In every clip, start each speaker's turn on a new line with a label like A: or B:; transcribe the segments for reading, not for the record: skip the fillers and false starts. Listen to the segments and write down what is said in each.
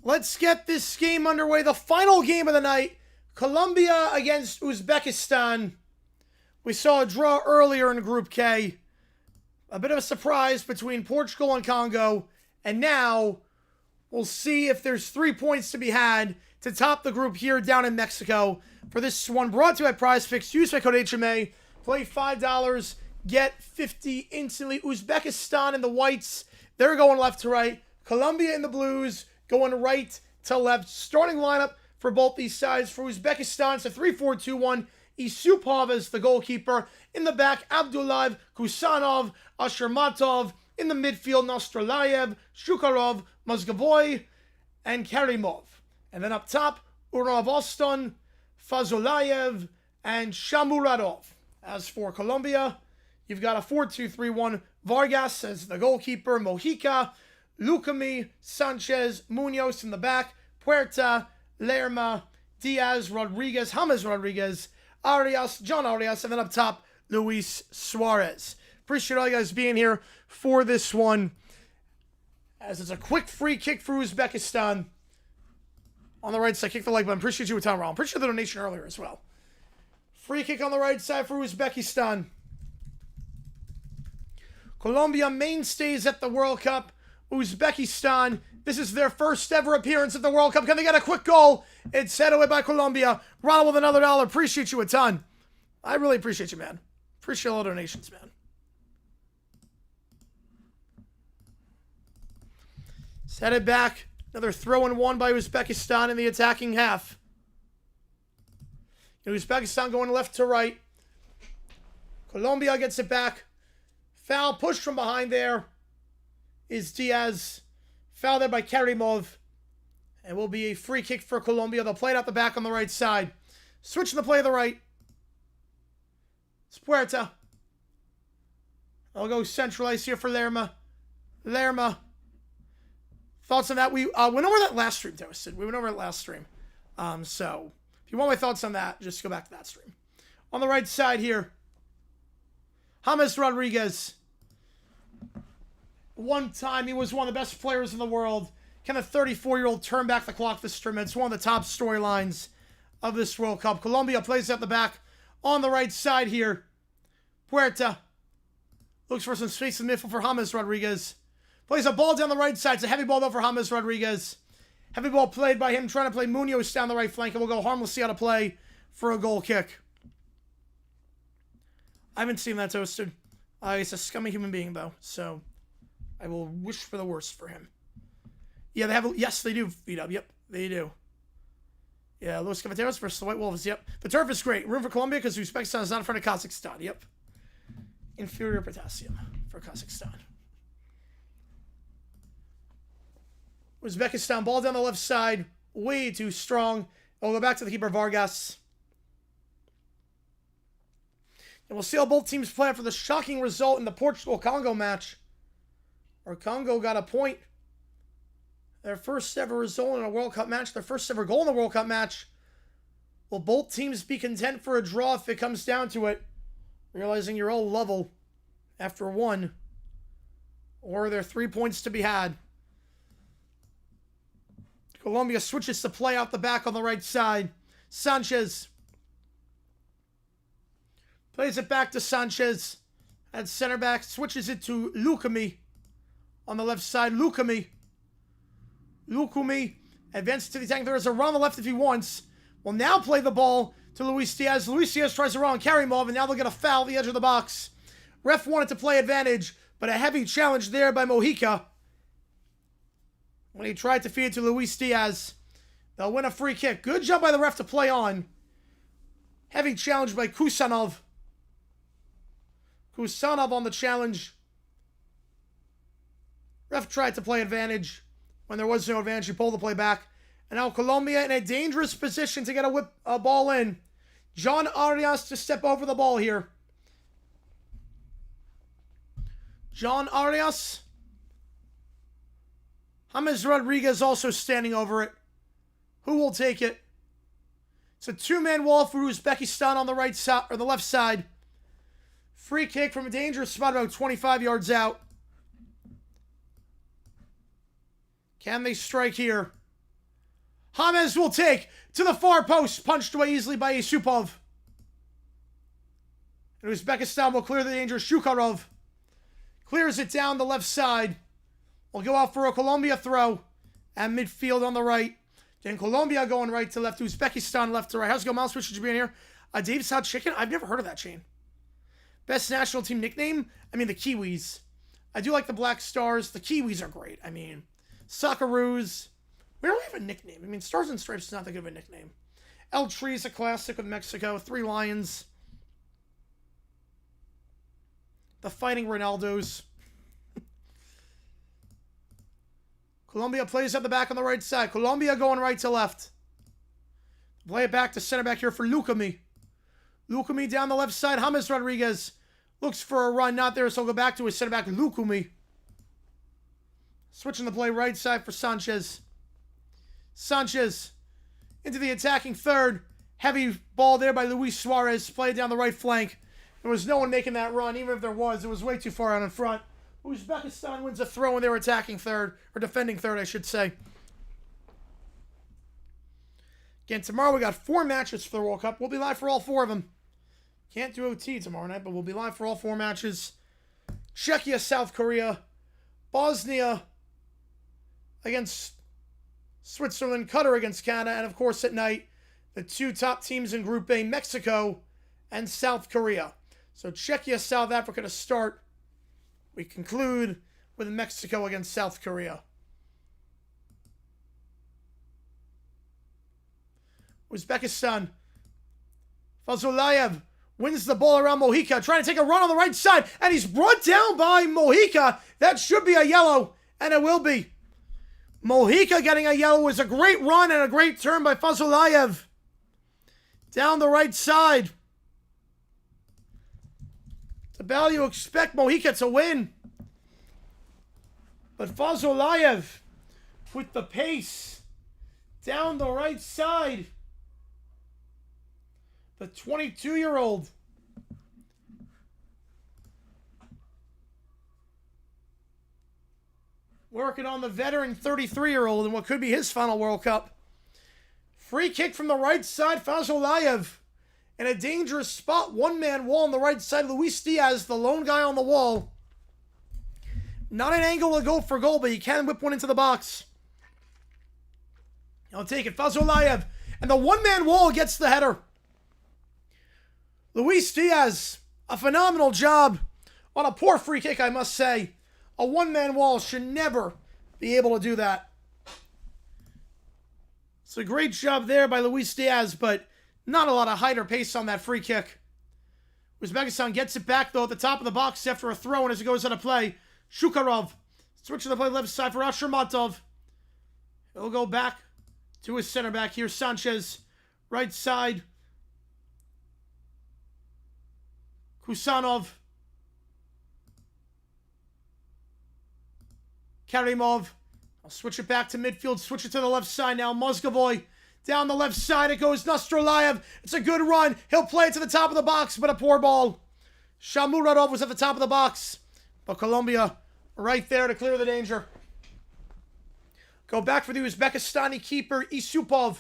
A: Let's get this game underway. The final game of the night, Colombia against Uzbekistan. We saw a draw earlier in Group K. A bit of a surprise between Portugal and Congo. And now we'll see if there's 3 points to be had to top the group here down in Mexico. For this one, brought to you by PrizePicks. Use my code HMA. Play $5, get 50 instantly. Uzbekistan in the whites. They're going left to right. Colombia in the blues going right to left. Starting lineup for both these sides. For Uzbekistan, it's a 3-4-2-1. Isupov is the goalkeeper. In the back, Abdullayev, Kusanov, Ashurmatov. In the midfield, Nostrolayev, Shukarov, Mozgovoy, and Karimov. And then up top, Uravoston, Fazulayev, and Shamuradov. As for Colombia, you've got a 4-2-3-1. Vargas as the goalkeeper, Mojica, Lucami, Sanchez, Munoz in the back, Puerta, Lerma, Diaz, Rodriguez, James Rodriguez, Arias, John Arias, and then up top, Luis Suarez. Appreciate all you guys being here for this one. As it's a quick free kick for Uzbekistan. On the right side, kick the leg button. Appreciate you with Tom Ron. Appreciate the donation earlier as well. Free kick on the right side for Uzbekistan. Colombia mainstays at the World Cup. Uzbekistan, this is their first ever appearance at the World Cup. Can they get a quick goal? It's set away by Colombia. Ronald with another $1. Appreciate you a ton. I really appreciate you, man. Appreciate all the donations, man. Set it back. Another throw-in-one by Uzbekistan in the attacking half. Uzbekistan going left to right. Colombia gets it back. Foul pushed from behind there is Diaz. Foul there by Karimov. And will be a free kick for Colombia. They'll play it out the back on the right side. Switching the play to the right. It's Puerta. I'll go centralized here for Lerma. Lerma. Thoughts on that? We went over that last stream, Toasted. We went over it last stream. So, if you want my thoughts on that, just go back to that stream. On the right side here, James Rodriguez. one time he was one of the best players in the world. Can a 34-year-old turn back the clock this tournament? It's one of the top storylines of this World Cup. Colombia plays at the back on the right side here. Puerta looks for some space in the midfield for James Rodriguez. Plays a ball down the right side. It's a heavy ball though for James Rodriguez. Heavy ball played by him, trying to play Munoz down the right flank, and we'll go harmlessly out of play for a goal kick. I haven't seen that toasted. He's a scummy human being though, so I will wish for the worst for him. Yeah, they have. Yes, they do. VW. Yep, they do. Yeah, Los Cafeteros versus the White Wolves. Yep. The turf is great. Room for Colombia because Uzbekistan is not in front of Kazakhstan. Yep. Inferior potassium for Kazakhstan. Uzbekistan, ball down the left side. Way too strong. We'll go back to the keeper, Vargas. And we'll see how both teams play after the shocking result in the Portugal-Congo match. Where Congo got a point. Their first ever result in a World Cup match. Their first ever goal in the World Cup match. Will both teams be content for a draw if it comes down to it? Realizing you're all level after one. Or are there 3 points to be had? Colombia switches to play out the back on the right side. Sanchez. Plays it back to Sanchez. At center back. Switches it to Lukumi. On the left side. Lukumi. Advances to the attack. There is a run on the left if he wants. Will now play the ball to Luis Diaz. Luis Diaz tries to run and carry him off, and now they'll get a foul at the edge of the box. Ref wanted to play advantage, but a heavy challenge there by Mojica. When he tried to feed it to Luis Diaz. They'll win a free kick. Good job by the ref to play on. Heavy challenge by Kusanov. Kusanov on the challenge. Ref tried to play advantage. When there was no advantage, he pulled the play back. And now Colombia in a dangerous position to get a ball in. John Arias to step over the ball here. John Arias. James Rodriguez also standing over it. Who will take it? It's a two-man wall for Uzbekistan on the right side or the left side. Free kick from a dangerous spot about 25 yards out. Can they strike here? James will take to the far post. Punched away easily by Yusupov. And Uzbekistan will clear the danger. Shukarov clears it down the left side. Will go out for a Colombia throw. And midfield on the right. Then Colombia going right to left. Uzbekistan left to right. How's it going, Miles? Switch to be in here. Dave's Hot Chicken? I've never heard of that chain. Best national team nickname? I mean, the Kiwis. I do like the Black Stars. The Kiwis are great. I mean, Socceroos. We don't have a nickname. I mean, Stars and Stripes is not that good of a nickname. El Tree's a classic with Mexico. Three Lions. The Fighting Ronaldos. Colombia plays at the back on the right side. Colombia going right to left. Play it back to center back here for Lukumi. Lukumi down the left side. James Rodriguez looks for a run. Not there, so he'll go back to his center back, Lukumi. Switching the play right side for Sanchez. Sanchez into the attacking third. Heavy ball there by Luis Suarez. Played down the right flank. There was no one making that run. Even if there was, it was way too far out in front. Uzbekistan wins a throw when they were attacking third. Or defending third, I should say. Again, tomorrow we got 4 matches for the World Cup. We'll be live for all 4 of them. Can't do OT tomorrow night, but we'll be live for all 4 matches. Czechia, South Korea. Bosnia against Switzerland. Qatar against Canada. And, of course, at night, the 2 top teams in Group A, Mexico and South Korea. So Czechia, South Africa to start. We conclude with Mexico against South Korea. Uzbekistan. Fazulayev wins the ball around Mojica, trying to take a run on the right side, and he's brought down by Mojica. That should be a yellow, and it will be. Mojica getting a yellow was a great run and a great turn by Fazulayev. Down the right side. The value you expect Mojica to win. But Fazulayev with the pace down the right side. The 22-year-old. working on the veteran 33-year-old in what could be his final World Cup. Free kick from the right side, Fazulayev. In a dangerous spot, one-man wall on the right side. Luis Diaz, the lone guy on the wall. Not an angle to go for goal, but he can whip one into the box. He'll take it, Fazulayev. And the one-man wall gets the header. Luis Diaz, a phenomenal job on a poor free kick, I must say. A one-man wall should never be able to do that. It's a great job there by Luis Diaz, but not a lot of height or pace on that free kick. Uzbekistan gets it back, though, at the top of the box after a throw-in as it goes out of play. Shukarov switching the play left side for Ashurmatov. He'll go back to his center back here. Sanchez, right side. Kusanov. Karimov. I'll switch it back to midfield. Switch it to the left side now. Mozgovoy. Down the left side it goes. Nastrolayev. It's a good run. He'll play it to the top of the box, but a poor ball. Shamuradov was at the top of the box. But Colombia right there to clear the danger. Go back for the Uzbekistani keeper, Isupov.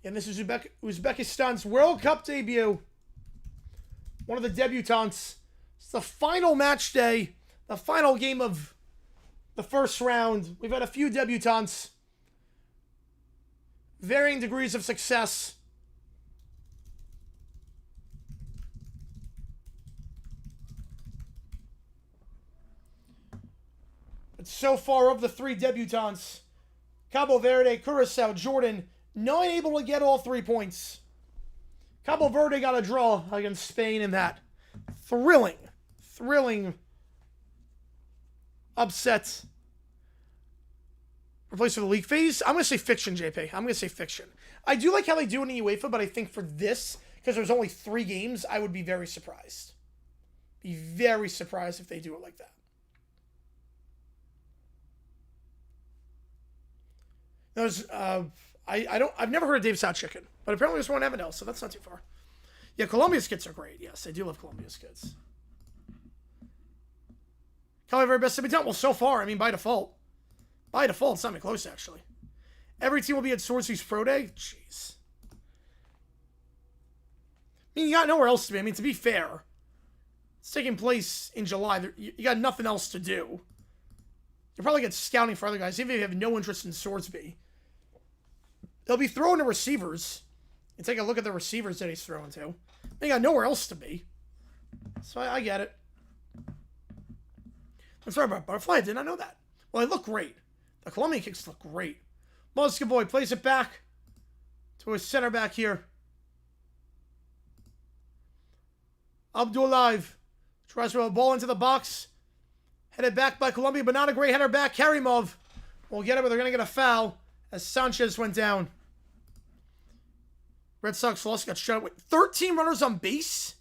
A: And this is Uzbekistan's World Cup debut. One of the debutants. It's the final match day. The final game of the first round. We've had a few debutants. Varying degrees of success. But so far of the three debutants, Cabo Verde, Curacao, Jordan, not able to get all 3 points. Cabo Verde got a draw against Spain in that thrilling upset. Replace for the league phase? I'm going to say fiction, JP. I'm going to say fiction. I do like how they do it in UEFA, but I think for this, because there's only 3 games, I would be very surprised. Be very surprised if they do it like that. There's, I've never heard of Dave's Hot Chicken, but apparently there's one in Avondale, so that's not too far. Yeah, Colombia's skits are great. Yes, I do love Colombia's skits. Probably very best debutant. Well, so far, I mean, by default. By default, it's not even close, actually. Every team will be at Swordsby's Pro Day? Jeez. I mean, you got nowhere else to be. I mean, to be fair, it's taking place in July. You got nothing else to do. You'll probably get scouting for other guys, even if you have no interest in Swordsby. They'll be throwing to receivers. And take a look at the receivers that he's throwing to. They got nowhere else to be. So I get it. I'm sorry about Butterfly. I did not know that. Well, they look great. The Colombian kicks look great. Moscow plays it back to his center back here. Abdullayev tries to throw a ball into the box. Headed back by Colombia, but not a great header back. Karimov will get it, but they're going to get a foul as Sanchez went down. Red Sox lost, got shut with 13 runners on base.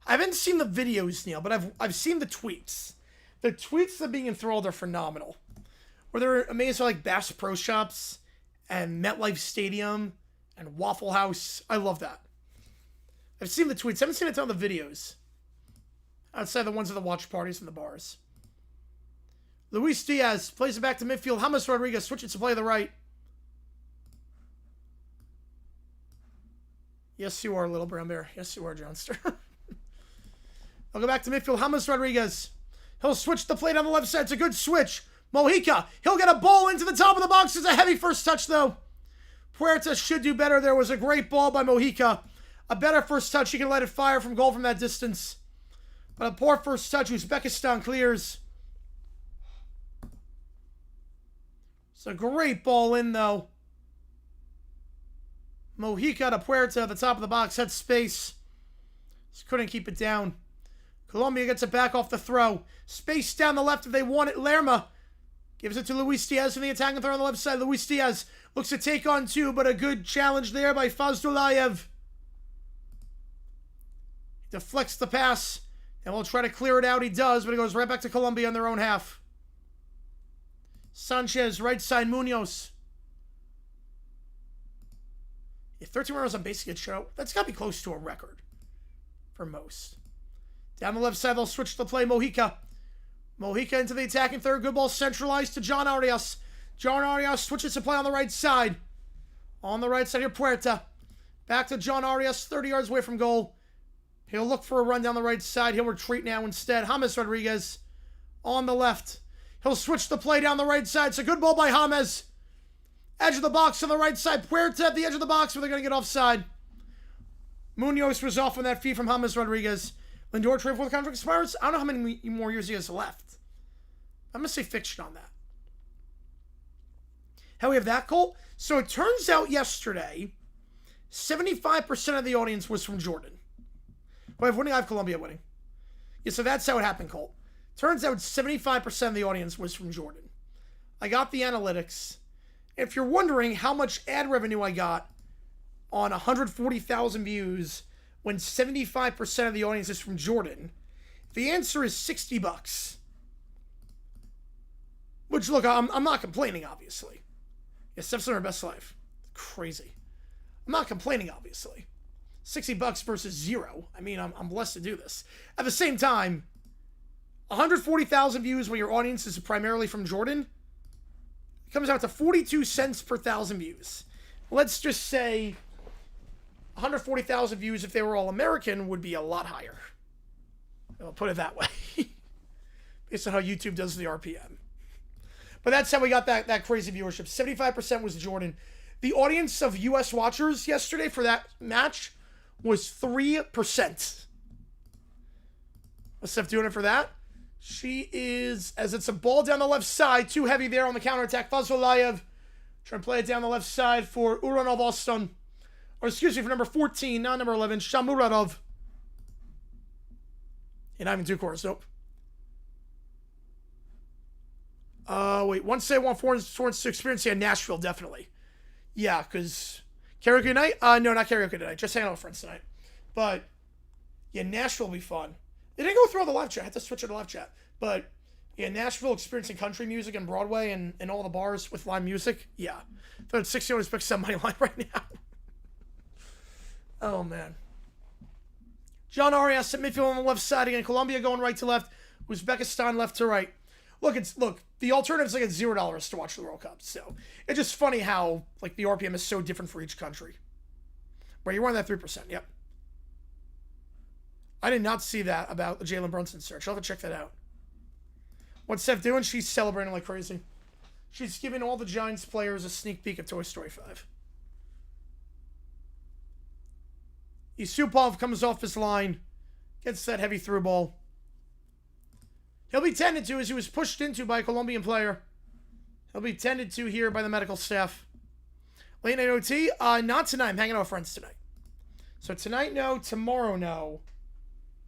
A: I haven't seen the videos, Neil, but I've seen the tweets. The tweets that are being enthralled are phenomenal. Where they're amazed by like Bass Pro Shops and MetLife Stadium and Waffle House. I love that. I've seen the tweets. I haven't seen a ton of the videos. Outside the ones of the watch parties and the bars. Luis Diaz plays it back to midfield. James Rodriguez switches to play to the right. Yes, you are, Little Brown Bear. Yes, you are, Johnster. I'll go back to midfield. James Rodriguez. He'll switch the play down the left side. It's a good switch. Mojica. He'll get a ball into the top of the box. It's a heavy first touch, though. Puerta should do better. There was a great ball by Mojica. A better first touch. He can let it fire from goal from that distance. But a poor first touch. Uzbekistan clears. It's a great ball in, though. Mojica to Puerta at the top of the box. Had space. Just couldn't keep it down. Colombia gets it back off the throw. Space down the left if they want it. Lerma gives it to Luis Diaz from the attacking throw on the left side. Luis Diaz looks to take on 2, but a good challenge there by Fazulayev. Deflects the pass, and we'll try to clear it out. He does, but it goes right back to Colombia in their own half. Sanchez, right side, Munoz. Yeah, 13 runners on base gets shut out. That's got to be close to a record for most. Down the left side, they'll switch the play. Mojica Mojica into the attacking third. Good ball centralized to John Arias. John Arias switches to play on the right side. On the right side here, Puerta. Back to John Arias, 30 yards away from goal. He'll look for a run down the right side. He'll retreat now instead. James Rodriguez on the left. He'll switch the play down the right side. It's a good ball by James. Edge of the box on the right side. Puerta at the edge of the box where they're going to get offside. Munoz was off on that feed from James Rodriguez. Lindor trade before the contract expires. I don't know how many more years he has left. I'm going to say fiction on that. How we have that, Cole? So it turns out yesterday, 75% of the audience was from Jordan. Well, I have winning, I have Colombia winning. Yeah, so that's how it happened, Colt. Turns out 75% of the audience was from Jordan. I got the analytics. If you're wondering how much ad revenue I got on 140,000 views when 75% of the audience is from Jordan, the answer is $60. Which, look, I'm not complaining, obviously. Yeah, steps in our best life. Crazy. I'm not complaining, obviously. $60 versus 0. I mean, I'm blessed to do this. At the same time, 140,000 views when your audience is primarily from Jordan, it comes out to 42 cents per 1,000 views. Let's just say 140,000 views, if they were all American, would be a lot higher. I'll put it that way. Based on how YouTube does the RPM. But that's how we got that crazy viewership. 75% was Jordan. The audience of U.S. watchers yesterday for that match was 3%. What's Steph doing it for that? She is, as it's a ball down the left side, too heavy there on the counterattack. Fazolayev trying to play it down the left side for Uranov Oston. Or excuse me, for number 14, not number 11, Shamuradov. And not even 2 quarters, nope. Wait, 1-4 experience. Yeah, Nashville, definitely. Yeah, because karaoke night? No, not karaoke tonight. Just hanging out with friends tonight. But, yeah, Nashville will be fun. They didn't go through all the live chat. I had to switch it to live chat. But, yeah, Nashville experiencing country music and Broadway and all the bars with live music. Yeah. I thought 60 always picks some money line right now. Oh, man. John Arias at midfield on the left side again. Colombia going right to left. Uzbekistan left to right. Look, the alternative's like it's $0 to watch the World Cup. So it's just funny how like the RPM is so different for each country. Right, you're on that 3%. Yep. I did not see that about the Jalen Brunson search. I'll have to check that out. What's Steph doing? She's celebrating like crazy. She's giving all the Giants players a sneak peek of Toy Story 5. Yusupov comes off his line, gets that heavy through ball. He'll be tended to as he was pushed into by a Colombian player. He'll be tended to here by the medical staff. Late night OT? Not tonight. I'm hanging out with friends tonight. So tonight, no. Tomorrow, no.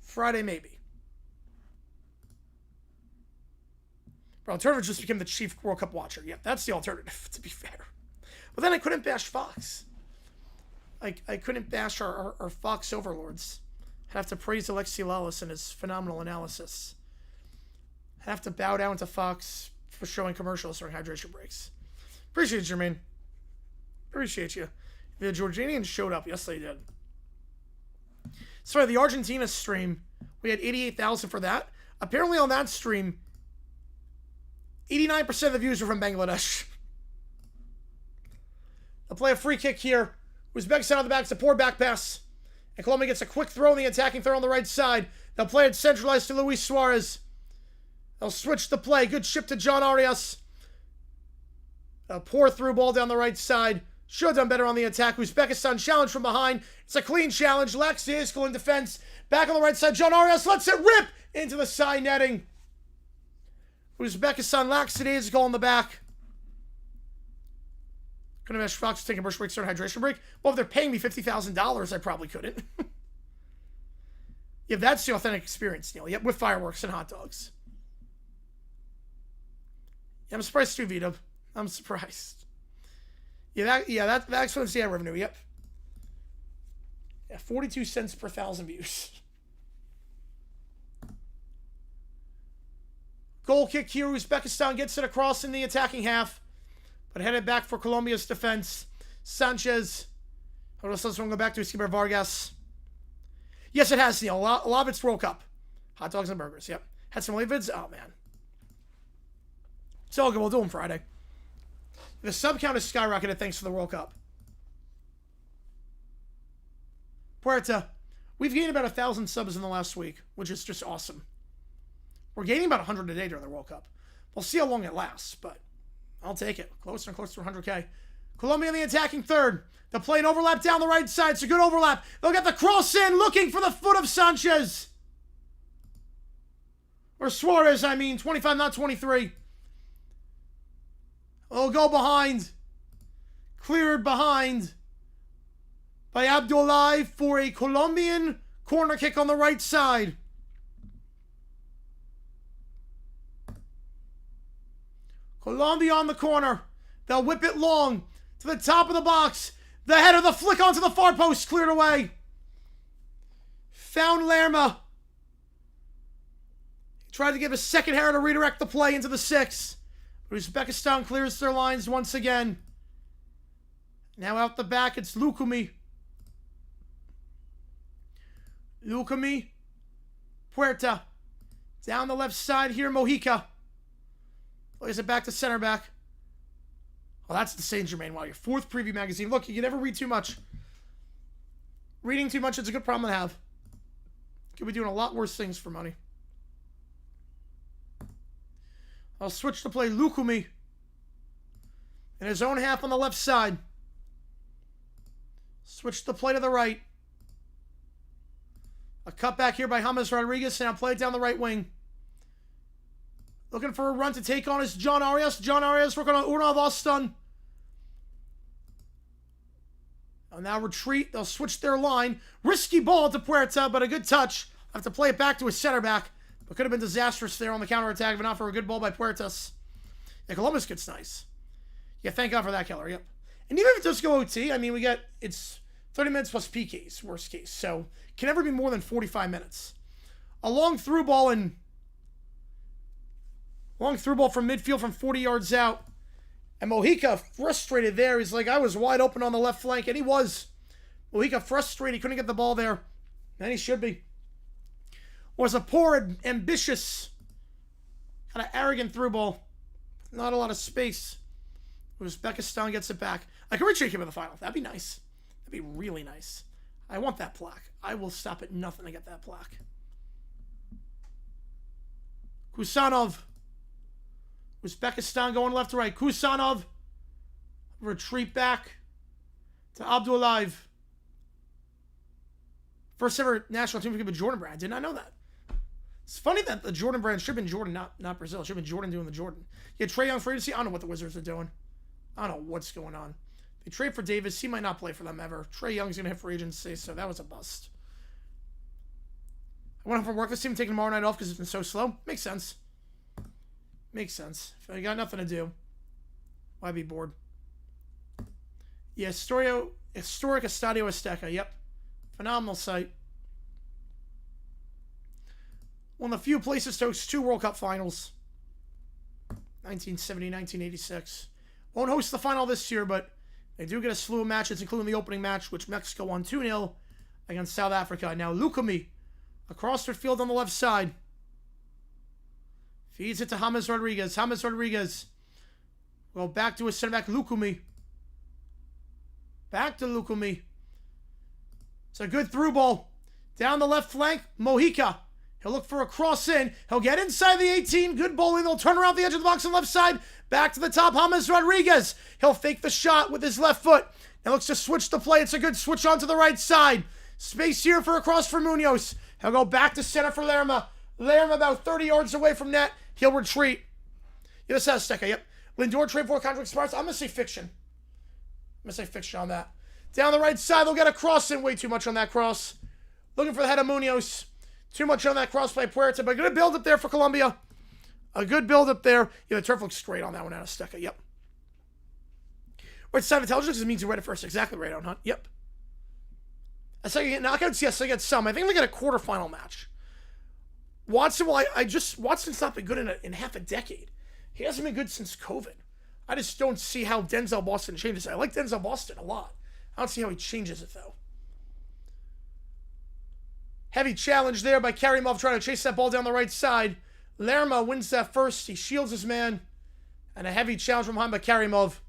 A: Friday, maybe. Bro, alternative just became the chief World Cup watcher. Yeah, that's the alternative, to be fair. But then I couldn't bash Fox. I couldn't bash our Fox overlords. I'd have to praise Alexi Lalas and his phenomenal analysis. I'd have to bow down to Fox for showing commercials during hydration breaks. Appreciate you, Jermaine. Appreciate you. The Georgianians showed up. Yes, they did. So the Argentina stream, we had 88,000 for that. Apparently on that stream, 89% of the views were from Bangladesh. They'll play a free kick here. Uzbekistan on the back, support back pass. And Colombia gets a quick throw in the attacking throw on the right side. They'll play it centralized to Luis Suarez. They'll switch the play. Good ship to John Arias. A poor through ball down the right side. Should have done better on the attack. Uzbekistan challenge from behind. It's a clean challenge. Lackadaisical in defense. Back on the right side. John Arias lets it rip into the side netting. Uzbekistan lackadaisical in the back. Couldn't have asked Fox to take a commercial break, start a hydration break. Well, if they're paying me $50,000, I probably couldn't. Yeah, that's the authentic experience, Neil. Yep, with fireworks and hot dogs. Yeah, I'm surprised too, Vito. I'm surprised. Yeah, that explains the ad revenue. Yep. Yeah, 42 cents per 1,000 views. Goal kick here. Uzbekistan gets it across in the attacking half. But headed back for Colombia's defense. Sanchez. What else does one go back to? Escobar Vargas. Yes, it has, Neil. A lot of it's World Cup. Hot dogs and burgers. Yep. Had some lipids. Oh, man. It's all good. We'll do them Friday. The sub count is skyrocketed thanks to the World Cup. Puerta. We've gained about 1,000 subs in the last week, which is just awesome. We're gaining about 100 a day during the World Cup. We'll see how long it lasts, but I'll take it. Closer and closer to 100K. Colombia in the attacking third. They're playing overlap down the right side. It's a good overlap. They'll get the cross in, looking for the foot of Sanchez. Or Suarez, I mean. 25, not 23. They'll go behind. Cleared behind by Abdullahi for a Colombian corner kick on the right side. Colombia on the corner. They'll whip it long to the top of the box. The header, the flick onto the far post, cleared away. Found Lerma. He tried to give a second header to redirect the play into the 6. But Uzbekistan clears their lines once again. Now out the back, it's Lukumi. Lukumi. Puerta. Down the left side here, Mojica. Plays it back to center back. Well, that's the Saint Germain. Wow, your 4th preview magazine. Look, you can never read too much. Reading too much is a good problem to have. Could be doing a lot worse things for money. I'll switch to play Lukumi in his own half on the left side. Switch the play to the right. A cut back here by James Rodriguez, and I'll play it down the right wing. Looking for a run to take on is John Arias. John Arias working on Urnav Ostan. They'll now retreat. They'll switch their line. Risky ball to Puerta, but a good touch. Have to play it back to his center back. But could have been disastrous there on the counterattack, but not for a good ball by Puertas. Yeah, Columbus gets nice. Yeah, thank God for that, Keller. Yep. And even if it does go OT, I mean, it's 30 minutes plus PKs, worst case. So, can never be more than 45 minutes. A long through ball from midfield from 40 yards out. And Mojica, frustrated there. He's like, I was wide open on the left flank. And he was. Mojica frustrated. He couldn't get the ball there. And he should be. Was a poor, ambitious, kind of arrogant through ball. Not a lot of space. Uzbekistan gets it back. I can retreat him in the final. That'd be nice. That'd be really nice. I want that plaque. I will stop at nothing to get that plaque. Kusanov. Uzbekistan going left to right. Kusanov. Retreat back to Abdullahi. First ever national team to give a Jordan brand. I did not know that. It's funny that the Jordan brand should have been Jordan, not Brazil. It should have been Jordan doing the Jordan. Yeah, Trae Young free agency. I don't know what the Wizards are doing. I don't know what's going on. They trade for Davis. He might not play for them ever. Trae Young's going to hit free agency, so that was a bust. I went home from work this team taking tomorrow night off because it's been so slow. Makes sense. Makes sense. If I got nothing to do, why be bored? Yeah, Historic Estadio Azteca. Yep. Phenomenal site. One of the few places to host 2 World Cup finals. 1970, 1986. Won't host the final this year, but they do get a slew of matches, including the opening match, which Mexico won 2-0 against South Africa. Now Lukumi, across their field on the left side. Feeds it to James Rodriguez. James Rodriguez will back to his center back, Lukumi. Back to Lukumi. It's a good through ball. Down the left flank, Mojica. He'll look for a cross in. He'll get inside the 18. Good bowling. They'll turn around the edge of the box on the left side. Back to the top, James Rodriguez. He'll fake the shot with his left foot. Now looks to switch the play. It's a good switch on to the right side. Space here for a cross for Munoz. He'll go back to center for Lerma. Lerma about 30 yards away from net. He'll retreat. Yeah, this has Azteca, yep. Lindor trade for contract expires. I'm going to say fiction. I'm going to say fiction on that. Down the right side, they'll get a cross in. Way too much on that cross. Looking for the head of Munoz. Too much on that cross by Puerta, but a good build up there for Colombia. A good build up there. Yeah, the turf looks great on that one out of Azteca. Yep. Right side of intelligence means you read it first. Exactly right on, Hunt. Yep. Azteca get knockouts. Yes, I get some. I think they get a quarterfinal match. Watson, well, Watson's not been good in half a decade. He hasn't been good since COVID. I just don't see how Denzel Boston changes it. I like Denzel Boston a lot. I don't see how he changes it, though. Heavy challenge there by Karimov trying to chase that ball down the right side. Lerma wins that first. He shields his man. And a heavy challenge from behind by Karimov.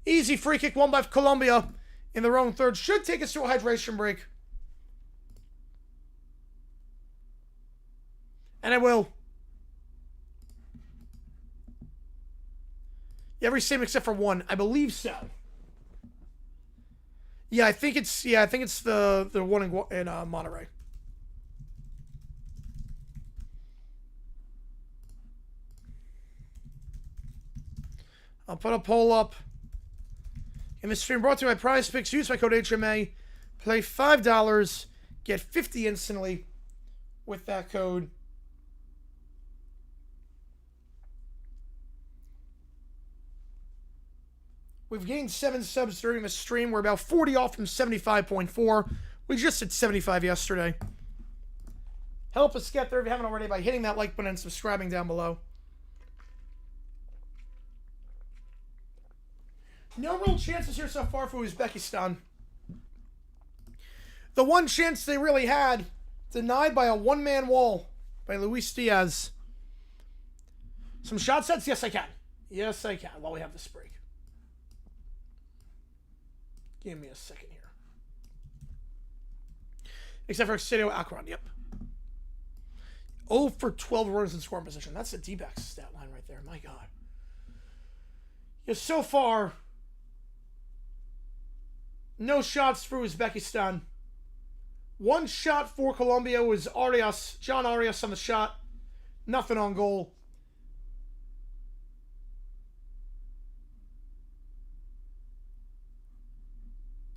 A: Easy free kick won by Colombia in their own third. Should take us to a hydration break. And it will. Every same except for one. I believe so. Yeah, I think it's the one in Monterey. I'll put a poll up. In this stream brought to you by Prize Picks. Use my code HMA. Play $5. Get 50 instantly with that code. We've gained 7 subs during the stream. We're about 40 off from 75.4. We just hit 75 yesterday. Help us get there if you haven't already by hitting that like button and subscribing down below. No real chances here so far for Uzbekistan. The one chance they really had, denied by a one-man wall by Luis Diaz. Some shot sets? Yes, I can. Yes, I can, while we have this break. Give me a second here. Except for Excedio Akron, yep. 0 for 12 runners in scoring position. That's the D-backs stat line right there. My God. Yeah, so far, no shots for Uzbekistan. One shot for Colombia was Arias, John Arias on the shot. Nothing on goal.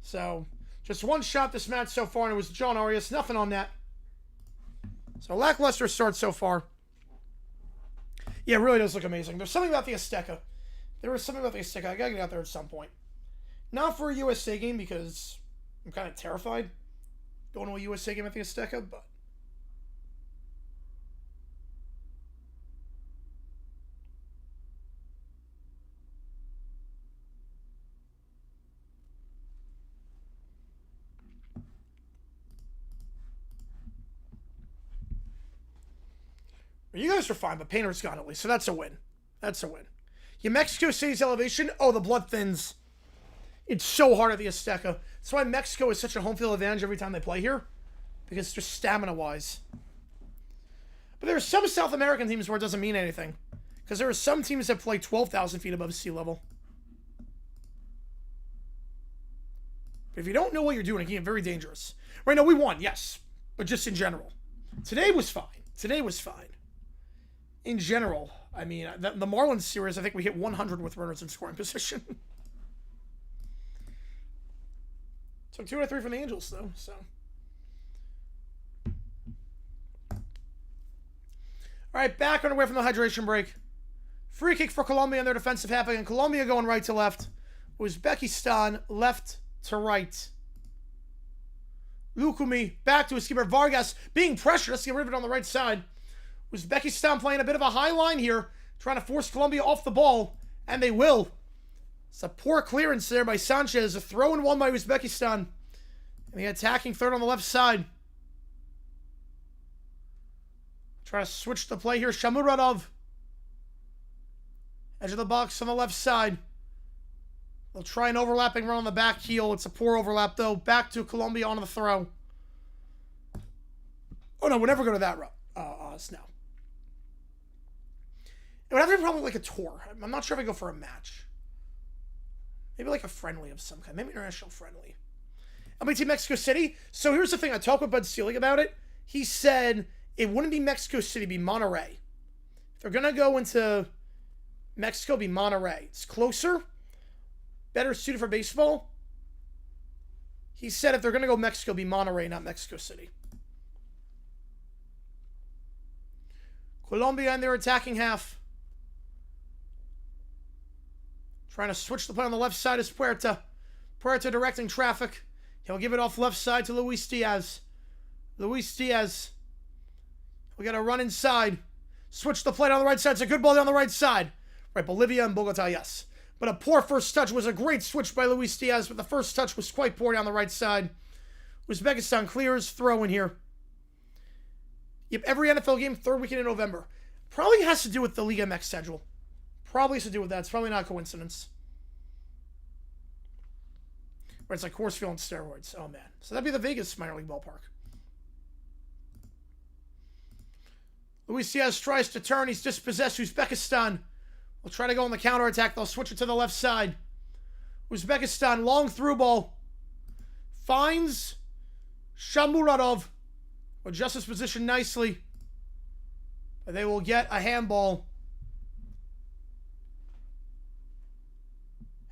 A: So, just one shot this match so far, and it was John Arias. Nothing on net. So, lackluster start so far. Yeah, it really does look amazing. There's something about the Azteca. There was something about the Azteca. I gotta get out there at some point. Not for a USA game, because I'm kind of terrified going to a USA game at the Azteca, but... You guys are fine, but Painter's gone at least, so that's a win. That's a win. Yeah, Mexico City's elevation. Oh, the blood thins. It's so hard at the Azteca. That's why Mexico is such a home field advantage every time they play here. Because just stamina-wise. But there are some South American teams where it doesn't mean anything. Because there are some teams that play 12,000 feet above sea level. But if you don't know what you're doing, it can get very dangerous. Right now, we won, yes. But just in general. Today was fine. Today was fine. In general, I mean, the Marlins series, I think we hit 100 with runners in scoring position. Took 2 out of 3 from the Angels, though, so. All right, back on our way from the hydration break. Free kick for Colombia in their defensive half. Again, Colombia going right to left. Uzbekistan left to right. Lukumi back to his keeper. Vargas being pressured. Let's get rid of it on the right side. Uzbekistan playing a bit of a high line here, trying to force Colombia off the ball, and they will. It's a poor clearance there by Sanchez. A throw and one by Uzbekistan. And the attacking third on the left side. Try to switch the play here. Shamuradov. Edge of the box on the left side. They'll try an overlapping run on the back heel. It's a poor overlap, though. Back to Colombia on the throw. Oh, no, we'll never go to that route. No. It would have to be probably like a tour. I'm not sure if I go for a match. Maybe like a friendly of some kind. Maybe international friendly. LBT Mexico City. So here's the thing. I talked with Bud Seelig about it. He said it wouldn't be Mexico City, it'd be Monterrey. If they're going to go into Mexico, it'd be Monterrey. It's closer. Better suited for baseball. He said if they're going to go Mexico, it'd be Monterrey, not Mexico City. Colombia in their attacking half. Trying to switch the play on the left side is Puerta. Puerta directing traffic. He'll give it off left side to Luis Diaz. Luis Diaz. We got to run inside. Switch the play on the right side. It's a good ball down the right side. Right, Bolivia and Bogota, yes. But a poor first touch. Was a great switch by Luis Diaz, but the first touch was quite poor down the right side. Uzbekistan clears, throw in here. Yep, every NFL game, third weekend in November. Probably has to do with the Liga MX schedule. probably has to do with that. It's probably not a coincidence. Where it's like course field on steroids. Oh, man. So that'd be the Vegas minor league ballpark. Luis Diaz tries to turn. He's dispossessed. Uzbekistan will try to go on the counterattack. They'll switch it to the left side. Uzbekistan, long through ball. Finds Shamuradov. Adjusts his position nicely. But they will get a handball.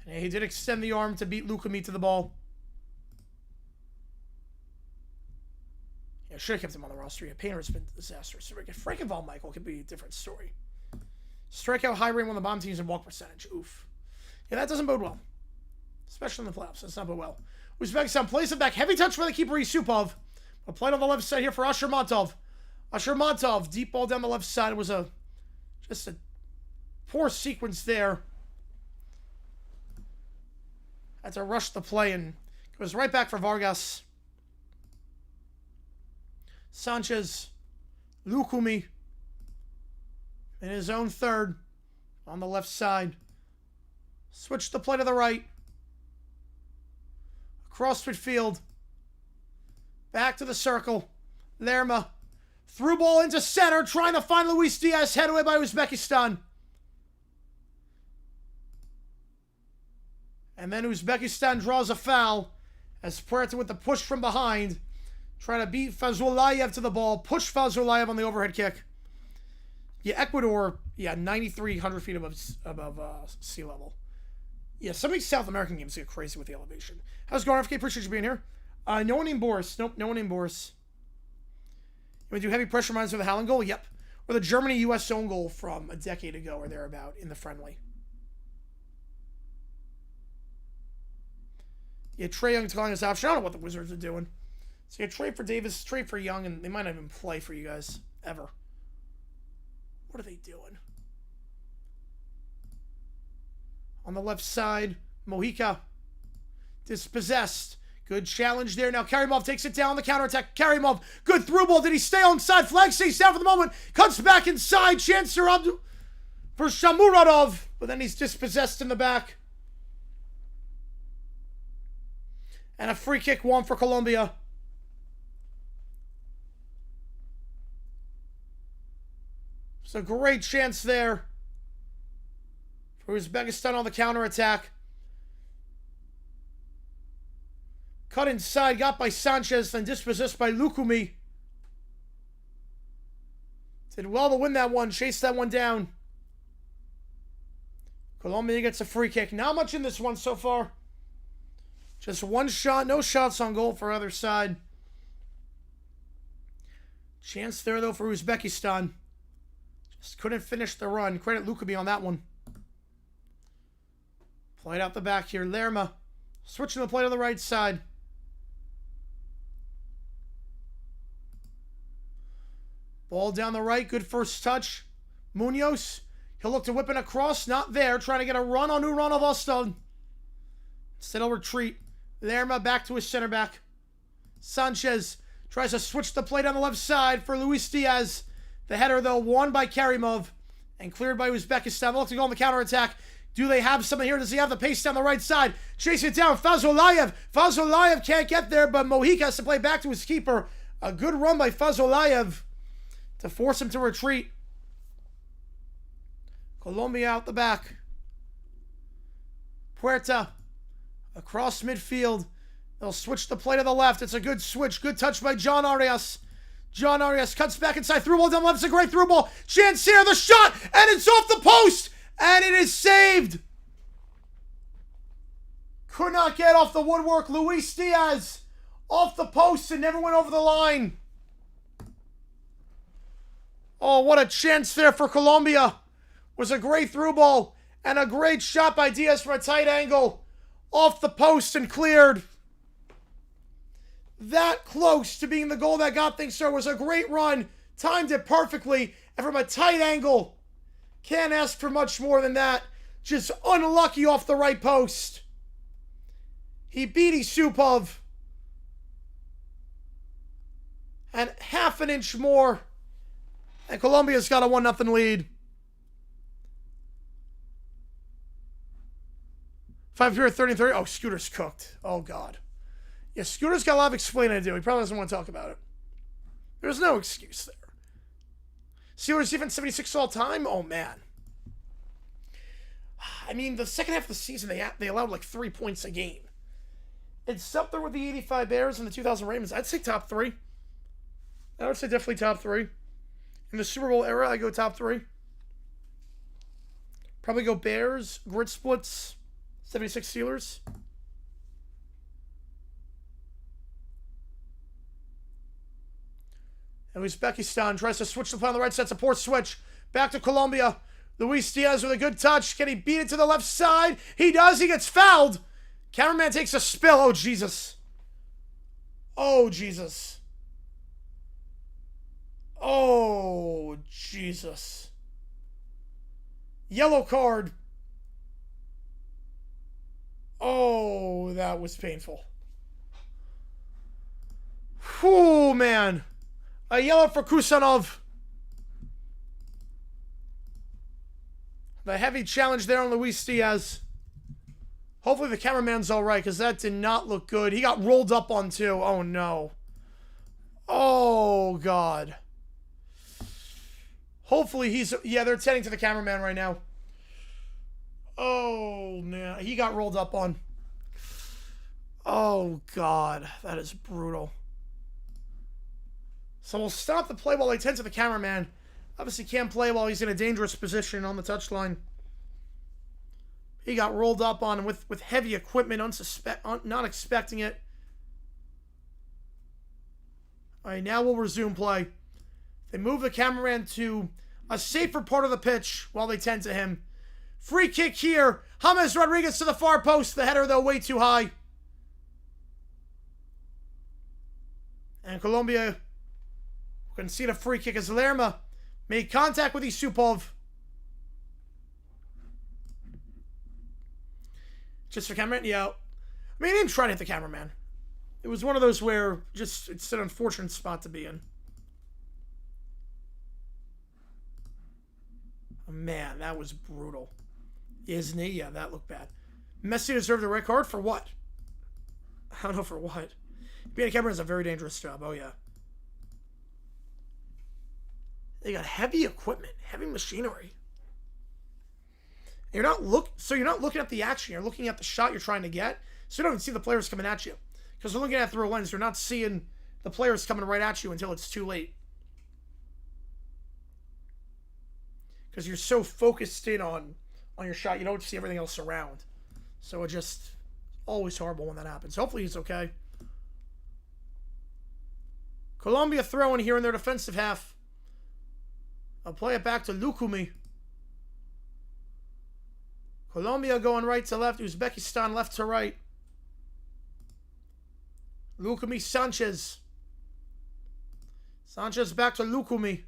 A: And he did extend the arm to beat Lukumi to the ball. Yeah, should have kept him on the roster. Yeah, Painter's been disastrous. So Frank and Von Michael could be a different story. Strikeout high rate, one of the bomb teams in walk percentage. Oof. Yeah, that doesn't bode well. Especially in the playoffs. That's not bode well. Uzbekistan plays it back. Heavy touch by the keeper, Yusupov. But played on the left side here for Ashurmatov. Ashurmatov, deep ball down the left side. It was just a poor sequence there. Had to rush the play and goes right back for Vargas. Sanchez, Lukumi in his own third on the left side. Switch the play to the right. Across midfield. Back to the circle. Lerma. Through ball into center, trying to find Luis Diaz. Head away by Uzbekistan. And then Uzbekistan draws a foul as Puerta with the push from behind. Trying to beat Fazulayev to the ball. Push Fazulayev on the overhead kick. Yeah, Ecuador, 9,300 feet above sea level. Yeah, some of these South American games get crazy with the elevation. How's it going, FK? Appreciate you being here. No one named Boris. Nope, no one named Boris. You want to do heavy pressure minus with the Haaland goal? Yep. Or the Germany-US own goal from a decade ago or thereabout in the friendly. Yeah, Trae Young calling us option. I don't know what the Wizards are doing. So yeah, trade for Davis, trade for Young, and they might not even play for you guys. Ever. What are they doing? On the left side, Mojica. Dispossessed. Good challenge there. Now Karimov takes it down on the counterattack. Karimov, good through ball. Did he stay onside? Flag stays down for the moment. Cuts back inside. Chance for Shamuradov. But then he's dispossessed in the back. And a free kick won for Colombia. It's a great chance there for Uzbekistan on the counterattack. Cut inside, got by Sanchez, then dispossessed by Lukumi. Did well to win that one, chased that one down. Colombia gets a free kick. Not much in this one so far. Just one shot, no shots on goal for either side. Chance there, though, for Uzbekistan. Just couldn't finish the run. Credit Lukumi on that one. Played out the back here. Lerma switching the play to the right side. Ball down the right. Good first touch. Munoz. He'll look to whip it across. Not there. Trying to get a run on Uranov Ostad. Instead he'll retreat. Lerma back to his center back. Sanchez tries to switch the play down the left side for Luis Diaz. The header, though, won by Karimov and cleared by Uzbekistan. Look to go on the counterattack. Do they have something here? Does he have the pace down the right side? Chase it down. Fazulayev. Fazulayev can't get there, but Mojica has to play back to his keeper. A good run by Fazulayev to force him to retreat. Colombia out the back. Puerta across midfield. They'll switch the play to the left. It's a good switch. Good touch by John Arias. John Arias cuts back inside. Through ball down left. It's a great through ball. Chance here. The shot. And it's off the post. And it is saved. Could not get off the woodwork. Luis Diaz off the post and never went over the line. Oh, what a chance there for Colombia. Was a great through ball and a great shot by Diaz from a tight angle. Off the post and cleared. That close to being the goal that got things started. Was a great run. Timed it perfectly. And from a tight angle. Can't ask for much more than that. Just unlucky off the right post. He beat Yusupov. And half an inch more. And Colombia's got a 1-0 lead. 5 here, 30 and 30. Oh, Scooter's cooked. Oh, God. Yeah, Scooter's got a lot of explaining to do. He probably doesn't want to talk about it. There's no excuse there. Steelers defense 76 all time? Oh, man. I mean, the second half of the season, they allowed like 3 points a game. It's up there with the 85 Bears and the 2000 Ravens. I'd say top 3. I would say definitely top 3. In the Super Bowl era, I go top 3. Probably go Bears, grid splits, 76 Steelers. And Uzbekistan tries to switch the play on the right side. Support switch. Back to Colombia. Luis Diaz with a good touch. Can he beat it to the left side? He does. He gets fouled. Cameraman takes a spill. Oh, Jesus. Oh, Jesus. Oh, Jesus. Yellow card. Oh, that was painful. Whew, man. A yellow for Kusanov. The heavy challenge there on Luis Diaz. Hopefully the cameraman's all right, because that did not look good. He got rolled up on too. Oh, no. Oh, God. Hopefully he's... Yeah, they're tending to the cameraman right now. Oh, man. He got rolled up on. Oh, God. That is brutal. So we'll stop the play while they tend to the cameraman. Obviously can't play while he's in a dangerous position on the touchline. He got rolled up on with heavy equipment, not expecting it. All right, now we'll resume play. They move the cameraman to a safer part of the pitch while they tend to him. Free kick here. James Rodriguez to the far post. The header, though, way too high. And Colombia concede a free kick as Lerma made contact with Yusupov. Just for cameraman? Yeah. I mean, he didn't try to hit the cameraman. It was one of those where just it's an unfortunate spot to be in. Oh, man, that was brutal. Isn't he? Yeah, that looked bad. Messi deserved a red card for what? I don't know for what. Being a cameraman is a very dangerous job. Oh, yeah. They got heavy equipment, heavy machinery. You're not looking at the action. You're looking at the shot you're trying to get. So you don't even see the players coming at you. Because they're looking at it through a lens. You're not seeing the players coming right at you until it's too late. Because you're so focused in on your shot, you don't see everything else around. So it just always horrible when that happens. Hopefully he's okay. Colombia throwing here in their defensive half. I'll play it back to Lukumi. Colombia going right to left. Uzbekistan left to right. Lukumi Sanchez. Sanchez back to Lukumi.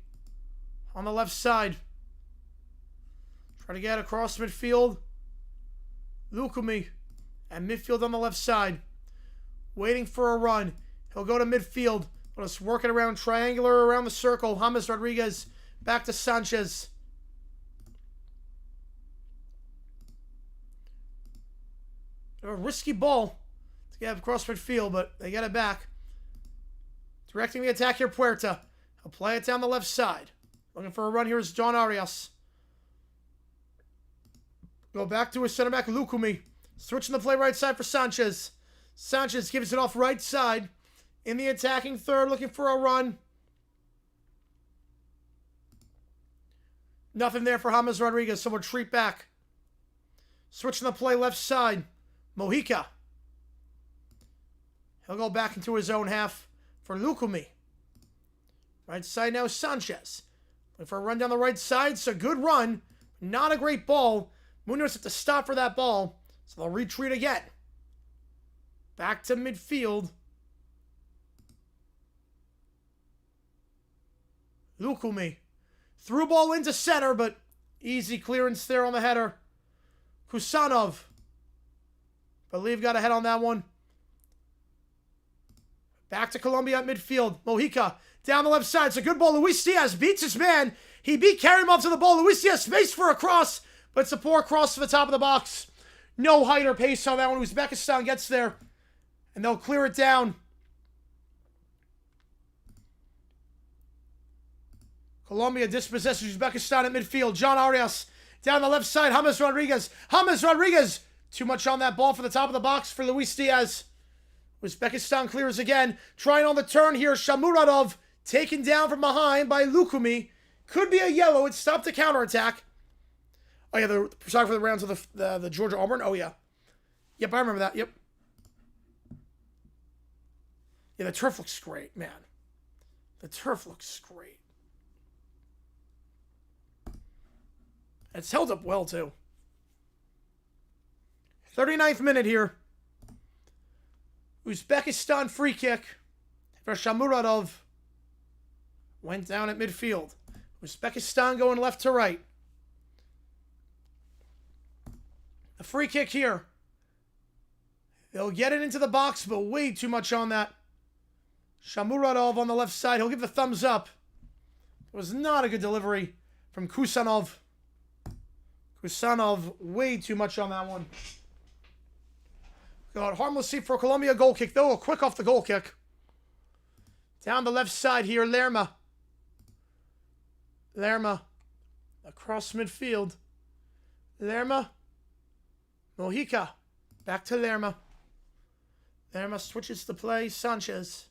A: On the left side. Try to get across midfield. Lukumi. And midfield on the left side. Waiting for a run. He'll go to midfield. Just working around triangular around the circle. James Rodriguez. Back to Sanchez. A risky ball to get across midfield, but they get it back. Directing the attack here, Puerta. He'll play it down the left side. Looking for a run here is John Arias. Go back to his center back, Lukumi. Switching the play right side for Sanchez. Sanchez gives it off right side. In the attacking third, looking for a run. Nothing there for James Rodriguez, so we'll retreat back. Switching the play left side. Mojica. He'll go back into his own half for Lukumi. Right side now, Sanchez. Looking for a run down the right side. It's a good run. Not a great ball. Munoz has to stop for that ball. So they'll retreat again. Back to midfield. Lukumi. Through ball into center, but easy clearance there on the header. Kusanov. Believe got a head on that one. Back to Colombia at midfield. Mojica down the left side. It's a good ball. Luis Diaz beats his man. He beat Karimov to the ball. Luis Diaz space for a cross, but it's a poor cross to the top of the box. No height or pace on that one. Uzbekistan gets there, and they'll clear it down. Colombia dispossesses Uzbekistan at midfield. John Arias down the left side. James Rodriguez. James Rodriguez. Too much on that ball for the top of the box for Luis Diaz. Uzbekistan clears again. Trying on the turn here. Shamuradov taken down from behind by Lukumi. Could be a yellow. It stopped the counterattack. Oh, yeah, sorry for the rounds of the Georgia Auburn. Oh, yeah. Yep, I remember that. Yep. Yeah, the turf looks great, man. The turf looks great. It's held up well, too. 39th minute here. Uzbekistan free kick for Shamuradov. Went down at midfield. Uzbekistan going left to right. The free kick here. They'll get it into the box, but way too much on that. Shamuradov on the left side. He'll give the thumbs up. It was not a good delivery from Kusanov. Kusanov, way too much on that one. Got harmlessly for Colombia. Goal kick, though. Quick off the goal kick. Down the left side here, Lerma. Lerma. Across midfield. Lerma. Mojica. Back to Lerma. Lerma switches to play. Sanchez.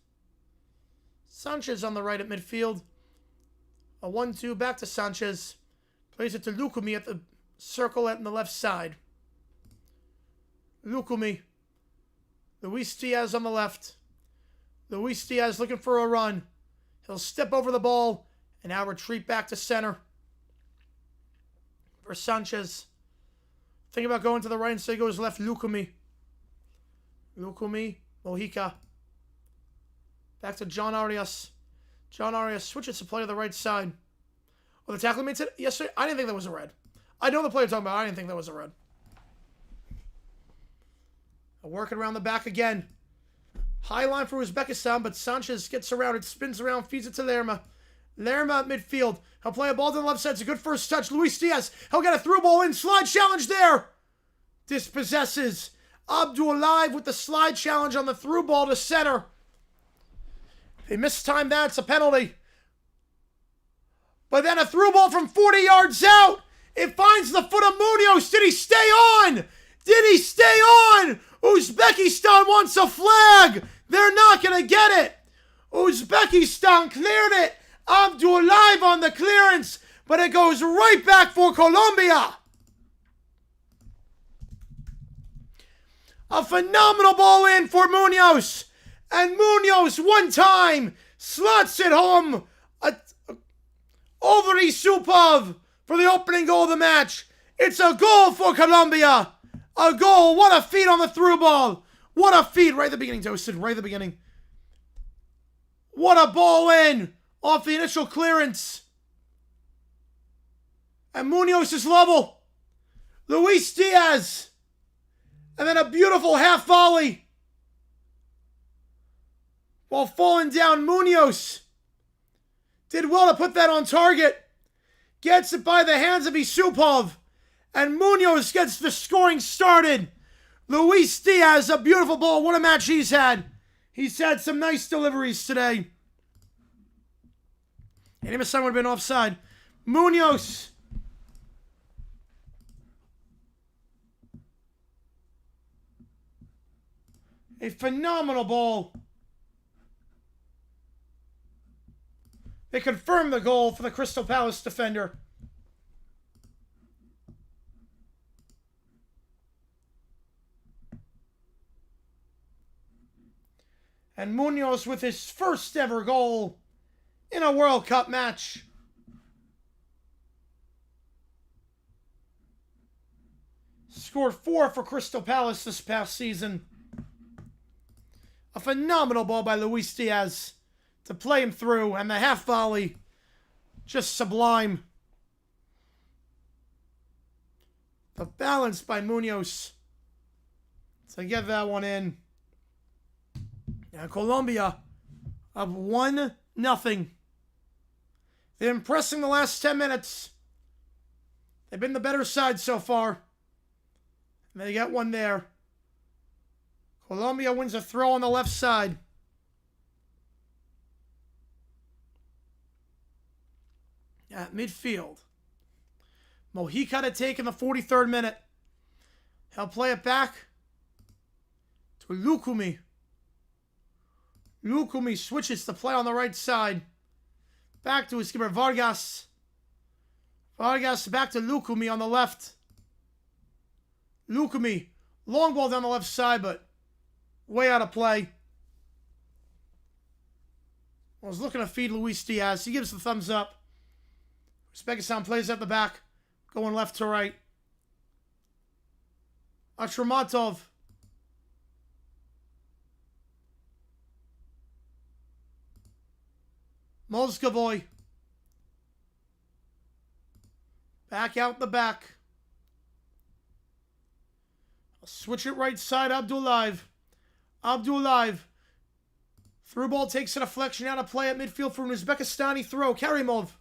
A: Sanchez on the right at midfield. A 1-2 back to Sanchez. Plays it to Lukumi at the circle on the left side. Lukumi. Luis Diaz on the left. Luis Diaz looking for a run. He'll step over the ball and now retreat back to center. For Sanchez. Thinking about going to the right and so he goes left. Lukumi. Lukumi. Mojica. Back to John Arias. John Arias switches to play to the right side. Oh, the tackle made it yesterday? I didn't think that was a red. I know the player talking about. I didn't think that was a red. Working around the back again. High line for Uzbekistan, but Sanchez gets around. It spins around, feeds it to Lerma. Lerma at midfield. He'll play a ball to the left side. It's a good first touch. Luis Diaz. He'll get a through ball in. Slide challenge there. Dispossesses. Abdul Live with the slide challenge on the through ball to center. They mistime that. It's a penalty. But then a through ball from 40 yards out. It finds the foot of Munoz. Did he stay on? Did he stay on? Uzbekistan wants a flag. They're not going to get it. Uzbekistan cleared it. Abdul Live on the clearance. But it goes right back for Colombia. A phenomenal ball in for Munoz. And Munoz one time slots it home. Over Isupov for the opening goal of the match. It's a goal for Colombia. A goal. What a feed on the through ball. What a feed right at the beginning, Toasted. Right at the beginning. What a ball in off the initial clearance. And Munoz is level. Luis Diaz. And then a beautiful half volley. While falling down, Munoz did well to put that on target. Gets it by the hands of Isupov. And Munoz gets the scoring started. Luis Diaz, a beautiful ball. What a match he's had. He's had some nice deliveries today. And him would have been offside. Munoz. A phenomenal ball. They confirmed the goal for the Crystal Palace defender. And Munoz with his first ever goal in a World Cup match. Scored 4 for Crystal Palace this past season. A phenomenal ball by Luis Diaz to play him through, and the half volley, just sublime. The balance by Munoz to get that one in. And Colombia up 1-0. They're impressing the last 10 minutes. They've been the better side so far. They got one there. Colombia wins a throw on the left side. At midfield. Mojica to take in the 43rd minute. He'll play it back to Lukumi. Lukumi switches to play on the right side. Back to his skipper, Vargas. Vargas back to Lukumi on the left. Lukumi. Long ball down the left side, but way out of play. I was looking to feed Luis Diaz. He gives the thumbs up. Uzbekistan plays at the back, going left to right. Atramatov. Mozgovoy. Back out the back. I'll switch it right side. Abdullayev. Abdullayev. Through ball takes a deflection out of play at midfield for an Uzbekistani throw. Karimov.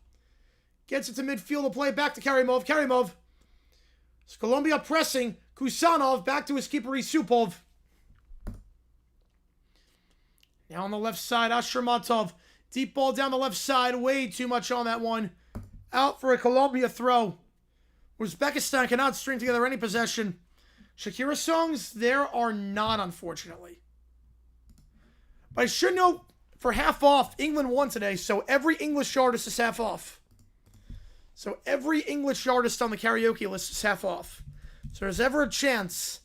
A: Gets it to midfield to play back to Karimov. Karimov. It's Colombia pressing. Kusanov back to his keeper, Isupov. Now on the left side, Ashramatov. Deep ball down the left side. Way too much on that one. Out for a Colombia throw. Uzbekistan cannot string together any possession. Shakira songs, there are not, unfortunately. But I should note, for half off, England won today, so every English artist is half off. So every English artist on the karaoke list is half off. So there's ever a chance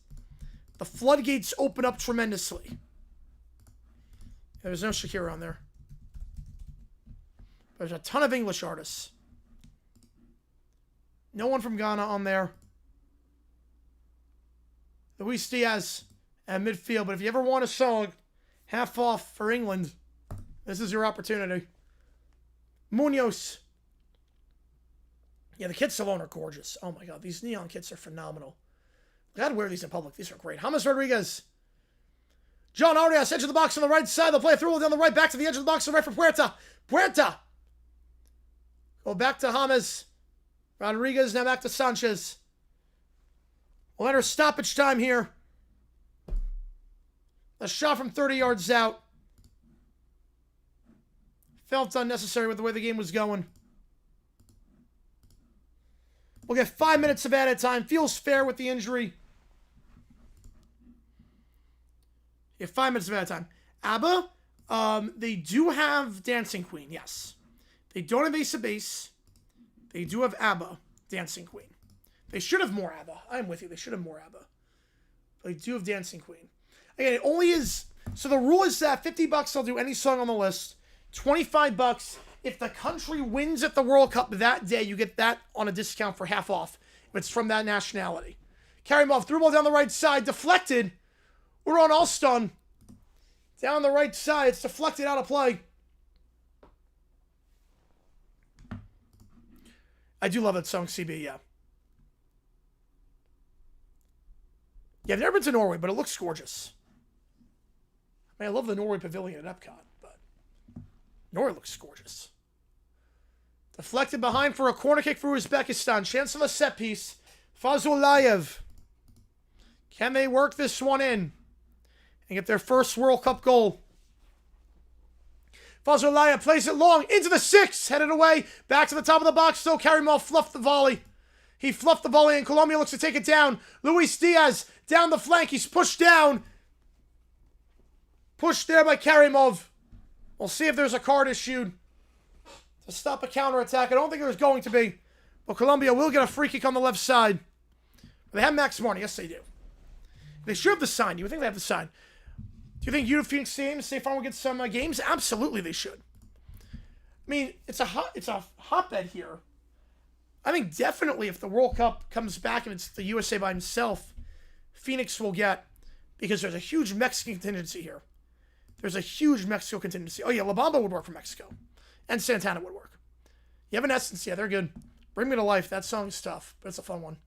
A: the floodgates open up tremendously. There's no Shakira on there. There's a ton of English artists. No one from Ghana on there. Luis Diaz at midfield. But if you ever want a song half off for England, this is your opportunity. Munoz. Yeah, the kits alone are gorgeous. Oh my God, these neon kits are phenomenal. I'd wear these in public. These are great. James Rodriguez. John Arias, edge of the box on the right side. They'll play a through down the right, back to the edge of the box on the right for Puerta. Puerta. Go back to James. Rodriguez, now back to Sanchez. We'll enter stoppage time here. A shot from 30 yards out. Felt unnecessary with the way the game was going. We'll get 5 minutes of added time. Feels fair with the injury. Yeah, 5 minutes of added time. ABBA, they do have Dancing Queen, yes. They don't have Ace of Base. They do have ABBA, Dancing Queen. They should have more ABBA. I'm with you. They should have more ABBA. But they do have Dancing Queen. Again, it only is... So the rule is that $50 they'll do any song on the list. $25 if the country wins at the World Cup that day, you get that on a discount for half off if it's from that nationality. Karimov, through ball down the right side, deflected. We're on Alston. Down the right side, it's deflected out of play. I do love that song, CB, yeah. Yeah, I've never been to Norway, but it looks gorgeous. I mean, I love the Norway Pavilion at Epcot, but Norway looks gorgeous. Deflected behind for a corner kick for Uzbekistan. Chance of a set piece. Fazulayev. Can they work this one in and get their first World Cup goal? Fazulayev plays it long into the 6. Headed away. Back to the top of the box. Still Karimov fluffed the volley. He fluffed the volley and Colombia looks to take it down. Luis Diaz down the flank. He's pushed down. Pushed there by Karimov. We'll see if there's a card issued to stop a counterattack. I don't think there's going to be. But Colombia will get a free kick on the left side. They have Max Martin. Yes, they do. They should have the sign. You would think they have the sign. Do you think Phoenix Stadium, State Farm will get some games? Absolutely, they should. I mean, it's a hotbed here. I think definitely if the World Cup comes back and it's the USA by himself, Phoenix will get, because there's a huge Mexican contingency here. There's a huge Mexico contingency. Oh, yeah, La Bamba would work for Mexico. And Santana would work. You have an essence. Yeah, they're good. Bring Me to Life. That song's tough, but it's a fun one.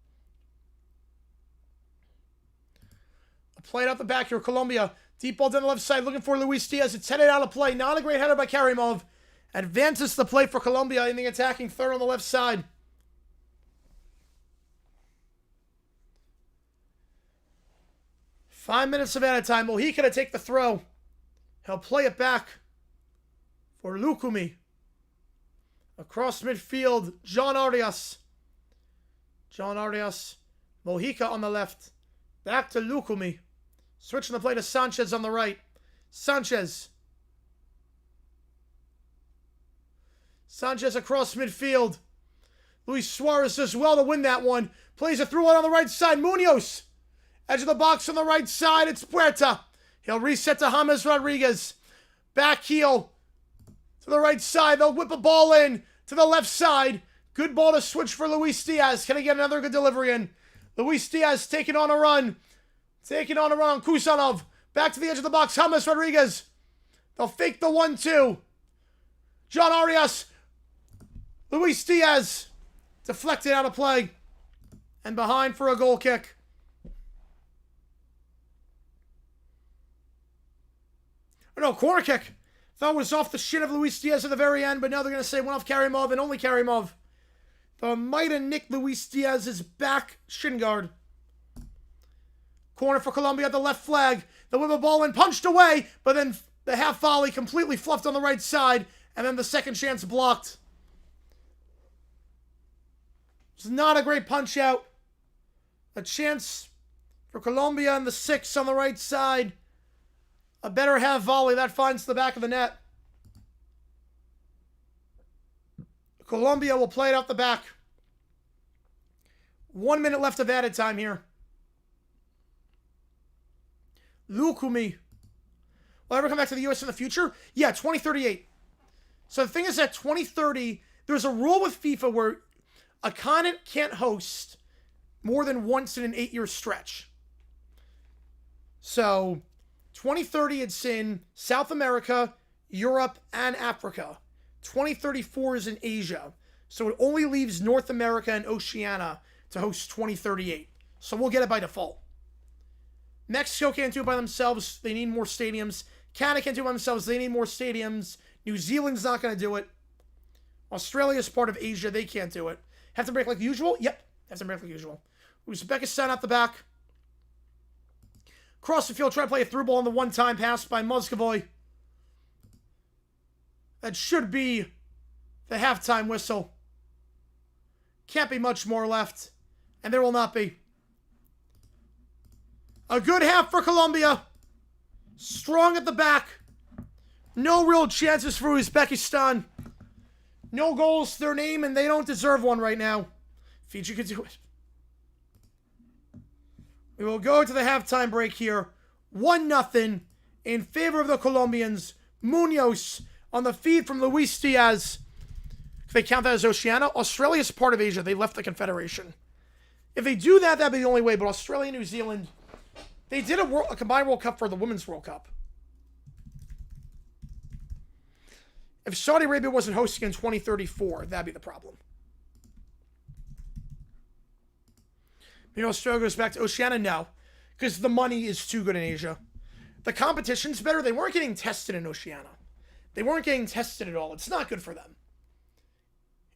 A: Play it out the back here. Colombia. Deep ball down the left side. Looking for Luis Diaz. It's headed out of play. Not a great header by Karimov. Advances the play for Colombia in the attacking third on the left side. 5 minutes of added time. Mojica to take the throw. He'll play it back for Lukumi. Across midfield, John Arias. John Arias. Mojica on the left. Back to Lukumi. Switching the play to Sanchez on the right. Sanchez. Sanchez across midfield. Luis Suarez does well to win that one. Plays it through on the right side. Munoz. Edge of the box on the right side. It's Puerta. He'll reset to James Rodriguez. Back heel to the right side. They'll whip a ball in to the left side. Good ball to switch for Luis Diaz. Can he get another good delivery in? Luis Diaz taking on a run. Taking on a run on Kusanov. Back to the edge of the box. James Rodriguez. They'll fake the 1-2. John Arias. Luis Diaz. Deflected out of play. And behind for a goal kick. Oh, no, corner kick. Thought it was off the shin of Luis Diaz at the very end, but now they're going to say one off Karimov and only Karimov. They might have nicked Luis Diaz's back shin guard. Corner for Colombia at the left flag. They'll whip a ball in, punched away, but then the half volley completely fluffed on the right side, and then the second chance blocked. It's not a great punch out. A chance for Colombia in the 6 on the right side. A better half volley. That finds the back of the net. Colombia will play it out the back. 1 minute left of added time here. Lukumi. Will ever come back to the U.S. in the future? Yeah, 2038. So the thing is that 2030, there's a rule with FIFA where a continent can't host more than once in an 8-year stretch. So 2030, it's in South America, Europe, and Africa. 2034 is in Asia. So it only leaves North America and Oceania to host 2038. So we'll get it by default. Mexico can't do it by themselves. They need more stadiums. Canada can't do it by themselves. They need more stadiums. New Zealand's not going to do it. Australia is part of Asia. They can't do it. Have to break like usual? Yep. Have to break like usual. Uzbekistan out the back. Cross the field, try to play a through ball on the one-time pass by Mozgovoy. That should be the halftime whistle. Can't be much more left. And there will not be. A good half for Colombia. Strong at the back. No real chances for Uzbekistan. No goals to their name, and they don't deserve one right now. Fiji could do it. We will go to the halftime break here. 1-0 in favor of the Colombians. Munoz on the feed from Luis Diaz. If they count that as Oceania, Australia is part of Asia. They left the Confederation. If they do that, that'd be the only way. But Australia and New Zealand, they did a combined World Cup for the Women's World Cup. If Saudi Arabia wasn't hosting in 2034, that'd be the problem. Maybe Australia goes back to Oceania now, because the money is too good in Asia. The competition's better. They weren't getting tested in Oceania. They weren't getting tested at all. It's not good for them.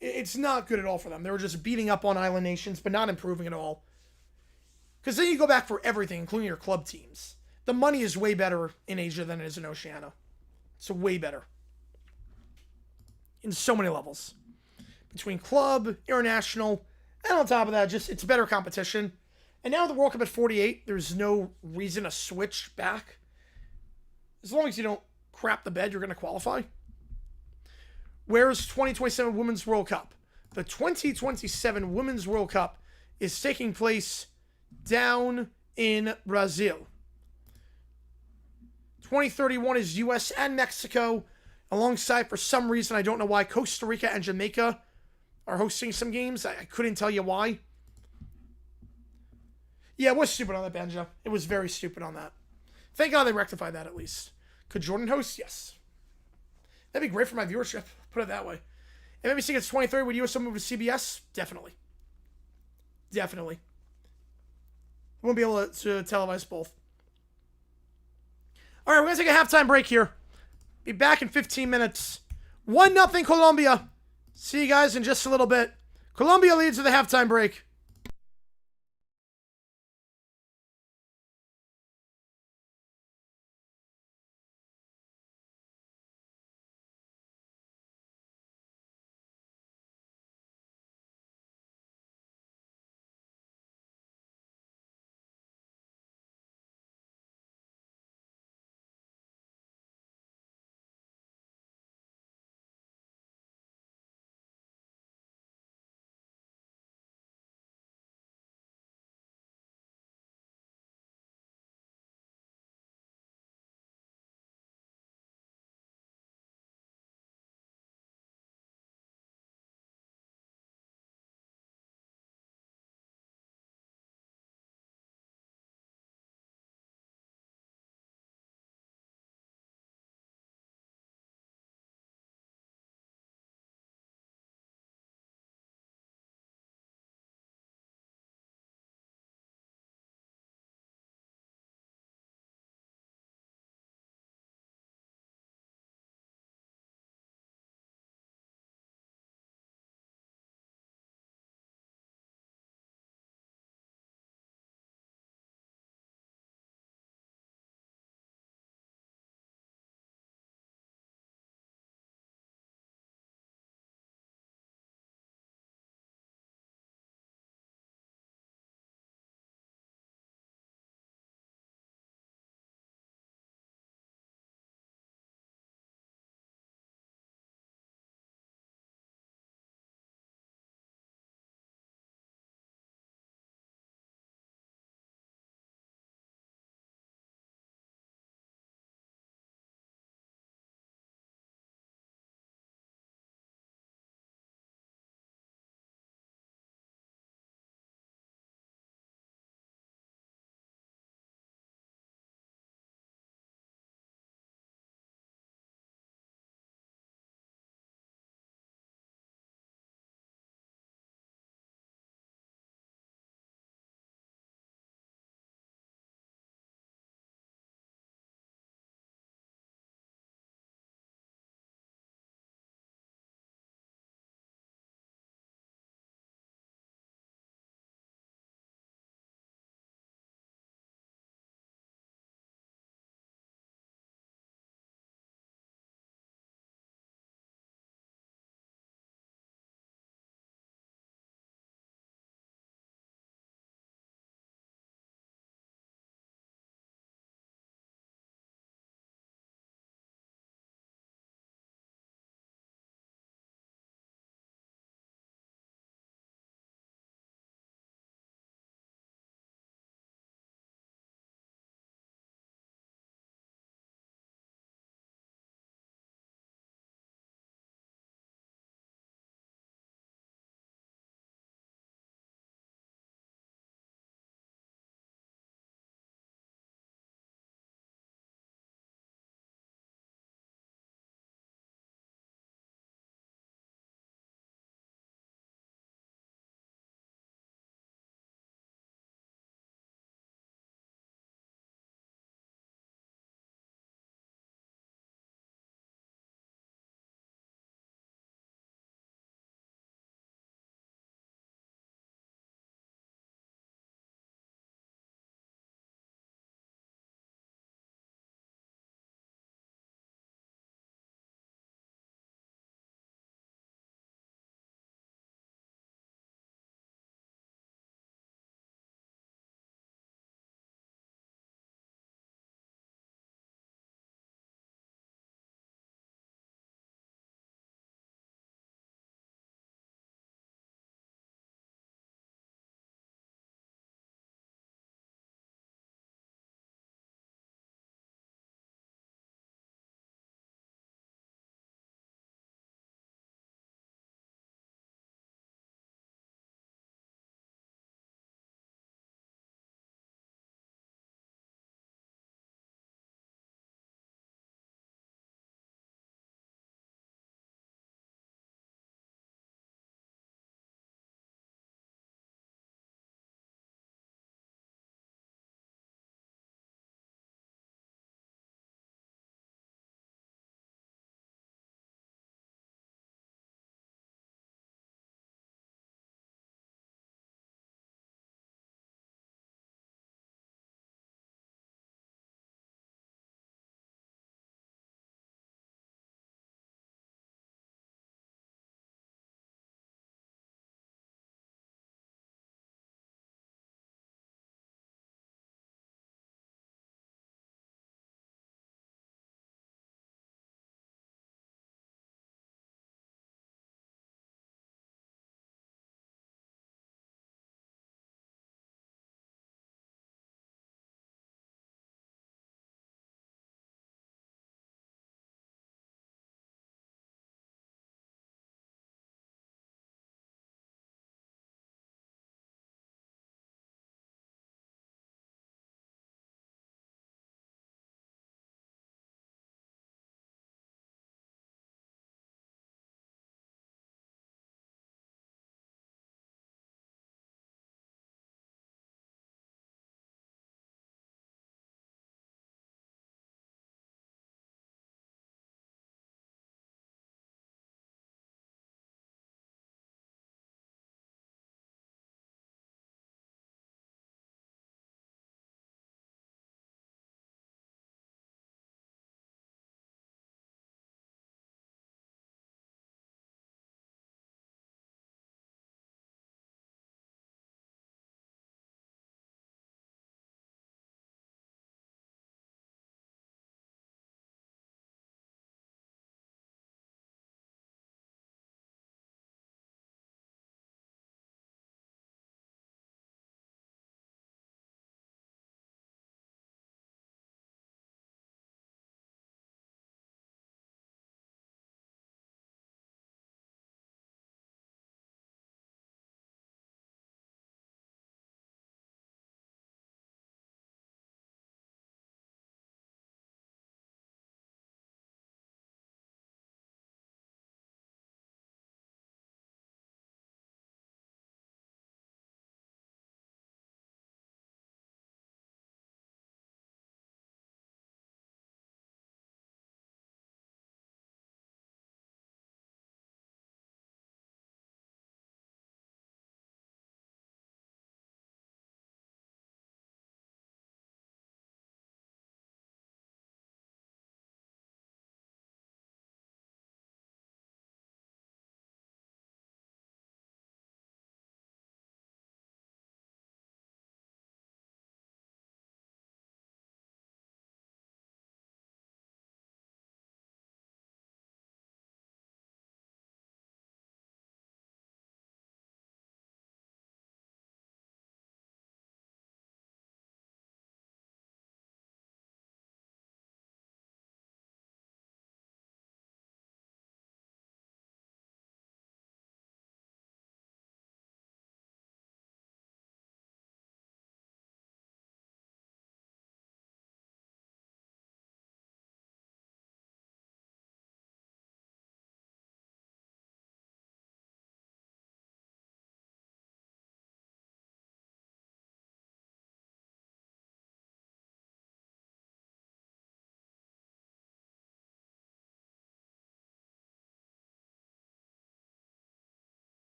A: It's not good at all for them. They were just beating up on island nations, but not improving at all. Because then you go back for everything, including your club teams. The money is way better in Asia than it is in Oceania. It's way better. In so many levels. Between club, international, and on top of that, just it's better competition. And now the World Cup at 48, there's no reason to switch back. As long as you don't crap the bed, you're going to qualify. Where's 2027 Women's World Cup? The 2027 Women's World Cup is taking place down in Brazil. 2031 is US and Mexico, alongside, for some reason, I don't know why, Costa Rica and Jamaica are hosting some games. I couldn't tell you why. Yeah, it was stupid on that, Banjo. It was very stupid on that. Thank God they rectified that at least. Could Jordan host? Yes. That'd be great for my viewership. Put it that way. And maybe seeing it's 23, would US move to CBS? Definitely. Definitely. Won't be able to televise both. All right, we're going to take a halftime break here. Be back in 15 minutes. 1-0 Colombia. See you guys in just a little bit. Colombia leads to the halftime break.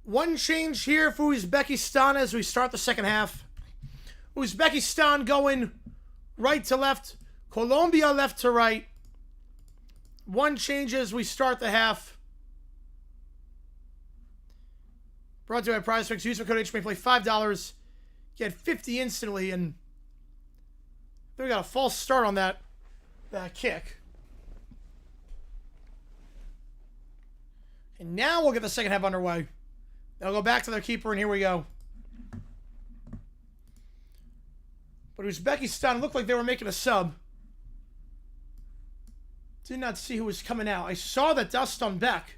A: One change here for Uzbekistan as we start the second half. Uzbekistan going right to left. Colombia left to right. One change as we start the half. Brought to you by Prize Picks. Use the code HMA. Play $5. Get 50 instantly. And we got a false start on that kick. And now we'll get the second half underway. They'll go back to their keeper, and here we go. But Uzbekistan looked like they were making a sub. Did not see who was coming out. I saw that Daston Beck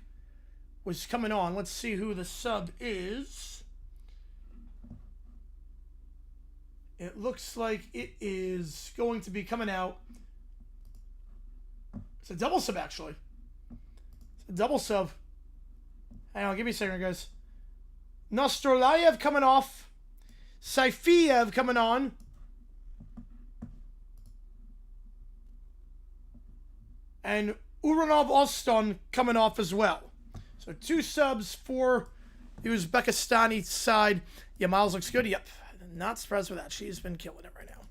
A: was coming on. Let's see who the sub is. It looks like it is going to be coming out. It's a double sub, actually. It's a double sub. Hang on, give me a second, guys. Nostrolayev coming off. Saifiev coming on. And Uranov Oston coming off as well. So 2 subs for the Uzbekistani side. Yeah, Miles looks good. Yep. Not surprised with that. She's been killing it right now.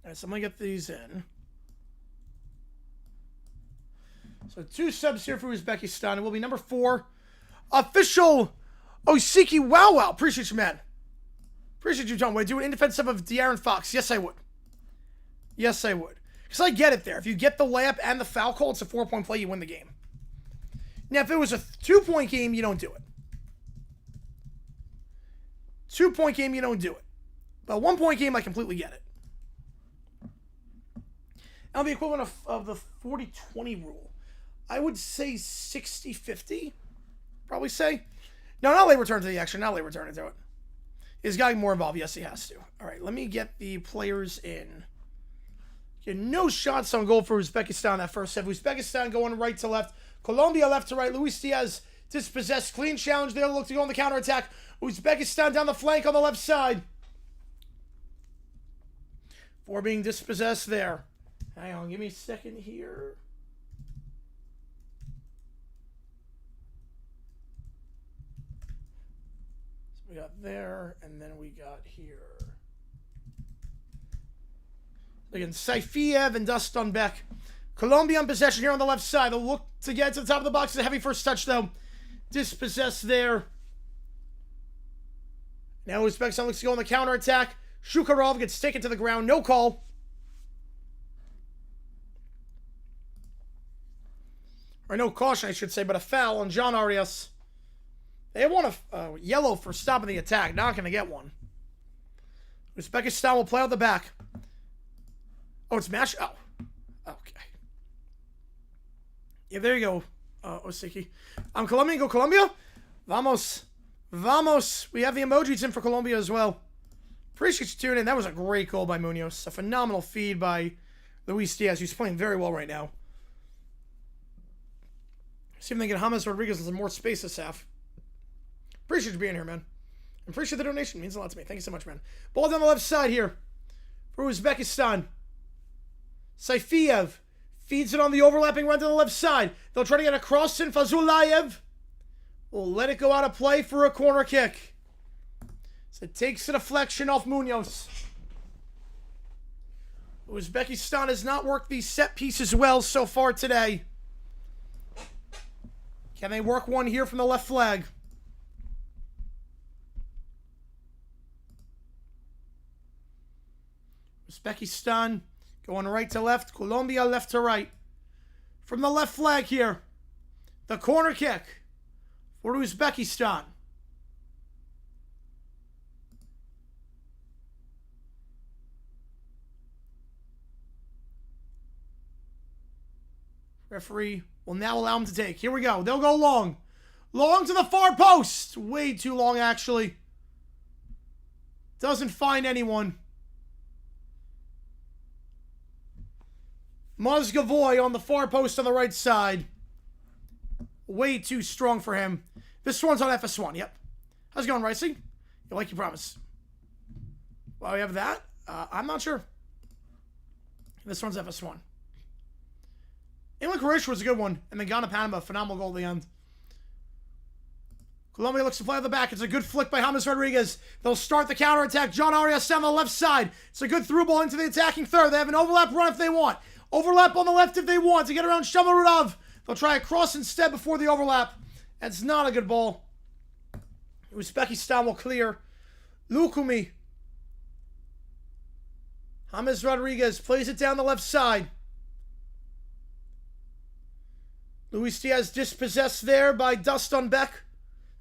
A: All right, so I'm going to get these in. So 2 subs here for Uzbekistan. It will be number 4. Official Osiki Wow Wow. Appreciate you, man. Appreciate you, John. Would I do it in defensive of De'Aaron Fox? Yes, I would. Yes, I would. Because I get it there. If you get the layup and the foul call, it's a 4-point play. You win the game. Now, if it was a 2-point game, you don't do it. 2-point game, you don't do it. But a 1-point game, I completely get it. Now, the equivalent of the 40-20 rule, I would say 60-50. Probably say. No, not late return to the action. Not late return into it. Is getting more involved? Yes, he has to. All right, let me get the players in. Okay, no shots on goal for Uzbekistan that first set. Uzbekistan going right to left. Colombia left to right. Luis Diaz dispossessed. Clean challenge there. Look to go on the counterattack. Uzbekistan down the flank on the left side. 4 being dispossessed there. Hang on, give me a second here. So we got there, and then we got here. Again, Saifiev and Daston Beck. Colombia in possession here on the left side. They'll look to get to the top of the box. It's a heavy first touch, though. Dispossessed there. Now Uzbekistan looks to go on the counterattack. Shukarov gets taken to the ground. No call. Or no caution, I should say, but a foul on John Arias. They want a yellow for stopping the attack. Not going to get one. Uzbekistan will play out the back. Oh, it's Mash. Oh, okay. Yeah, there you go, Osiki. I'm Colombian. Go Colombia. Vamos. Vamos. We have the emojis in for Colombia as well. Appreciate you tuning in. That was a great goal by Munoz. A phenomenal feed by Luis Diaz, who's playing very well right now. See if they can get James Rodriguez with some more space this half. Appreciate you being here, man. Appreciate the donation. It means a lot to me. Thank you so much, man. Ball down the left side here for Uzbekistan. Saifiev feeds it on the overlapping run to the left side. They'll try to get a cross in. Fazulayev will let it go out of play for a corner kick. So it takes a deflection off Munoz. Uzbekistan has not worked these set pieces well so far today. Can they work one here from the left flag? Uzbekistan going right to left. Colombia left to right. From the left flag here. The corner kick for Uzbekistan. Referee will now allow him to take. Here we go. They'll go long. Long to the far post. Way too long, actually. Doesn't find anyone. Mozgavoy on the far post on the right side. Way too strong for him. This one's on FS1. Yep. How's it going, Ricey? You like you promise. Well, we have that. I'm not sure. This one's FS1. England Croatia was a good one. And then Ghana Panama, phenomenal goal at the end. Colombia looks to play on the back. It's a good flick by James Rodriguez. They'll start the counterattack. John Arias down the left side. It's a good through ball into the attacking third. They have an overlap run if they want. Overlap on the left if they want to get around Shamarudov. They'll try a cross instead before the overlap. That's not a good ball. Uzbekistan will clear. Lukumi. James Rodriguez plays it down the left side. Luis Diaz dispossessed there by Dustin Beck.